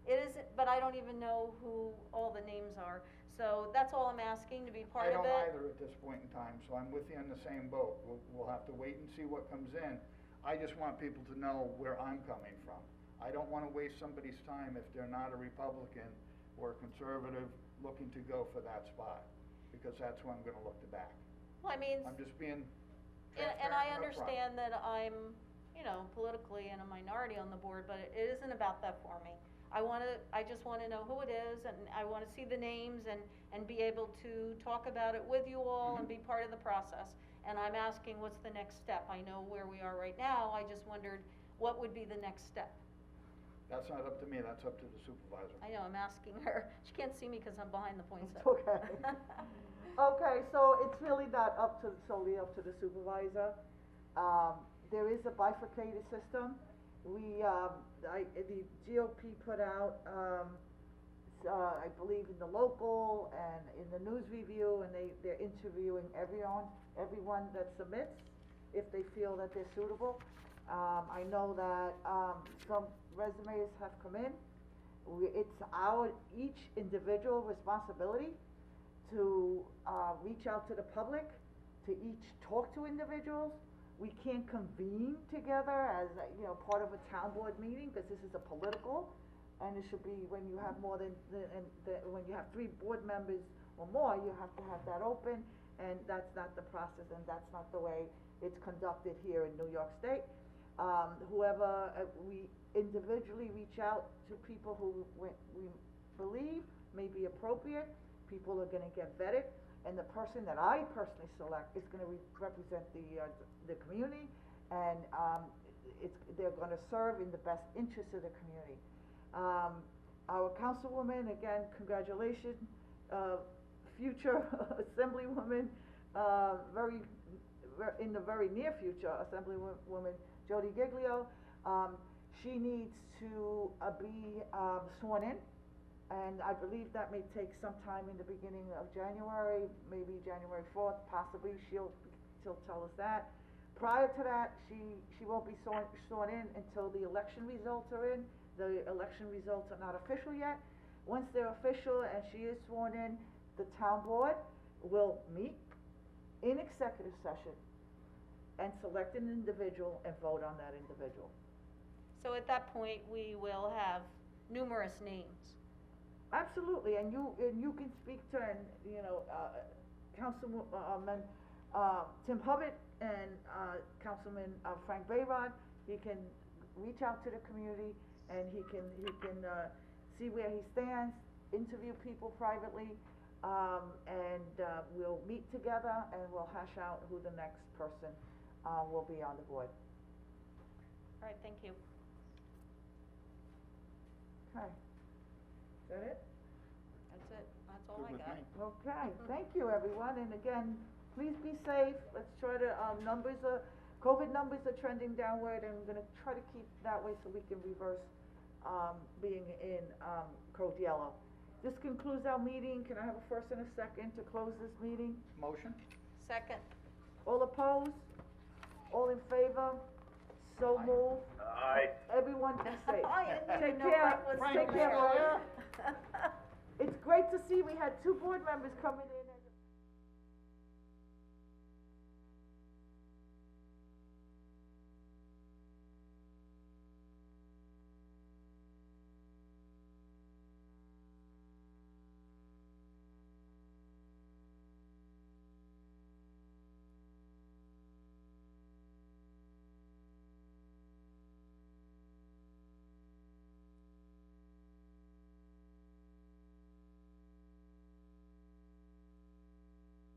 It isn't, but I don't even know who all the names are. So that's all I'm asking, to be part of it. I don't either at this point in time, so I'm with you in the same boat. We'll have to wait and see what comes in. I just want people to know where I'm coming from. I don't wanna waste somebody's time if they're not a Republican or a conservative looking to go for that spot, because that's who I'm gonna look to back. Well, I mean, I'm just being and I transparent and upfront. understand that I'm, you know, politically in a minority on the board, but it isn't about that for me. I just wanna know who it is, and I wanna see the names and be able to talk about it with you all and be part of the process. And I'm asking, what's the next step? I know where we are right now, I just wondered, what would be the next step? That's not up to me, that's up to the supervisor. I know, I'm asking her, she can't see me because I'm behind the poinsettia. Okay. Okay, so it's really not solely up to the supervisor. There is a bifurcated system. The GOP put out, I believe in the local and in the news review, and they're interviewing everyone that submits, if they feel that they're suitable. I know that, some resumes have come in. It's each individual responsibility to, reach out to the public, to each talk to individuals. We can't convene together as, part of a town board meeting, because this is a political, and it should be when you have more than, when you have 3 board members or more, you have to have that open, and that's not the process, and that's not the way it's conducted here in New York State. Whoever, we individually reach out to people who we believe may be appropriate, people are gonna get vetted, and the person that I personally select is gonna represent the community, and, they're gonna serve in the best interest of the community. Our councilwoman, again, congratulations, future assemblywoman, in the very near future, Assemblywoman Jody Giglio. She needs to be sworn in, and I believe that may take some time in the beginning of January, maybe January 4th, possibly. She'll tell us that. Prior to that, she won't be sworn in until the election results are in. The election results are not official yet. Once they're official and she is sworn in, the town board will meet in executive session and select an individual and vote on that individual. So at that point, we will have numerous names. Absolutely, and you can speak to, Councilman, Tim Hubbard and, Councilman, Frank Bayrod. He can reach out to the community, and he can, see where he stands, interview people privately, and, we'll meet together and we'll hash out who the next person, will be on the board. All right, thank you. Okay. Is that it? That's it, that's all Good I with got. me. Okay, thank you, everyone, and again, please be safe. Let's try to, COVID numbers are trending downward, and we're gonna try to keep that way so we can reverse, being in, code yellow. This concludes our meeting. Can I have a first and a second to close this meeting? Motion? Second. All opposed? All in favor? So moved. Aye. Everyone be safe. I didn't Take even know care. Frank was Take still care, there. folks. It's great to see we had 2 board members coming in.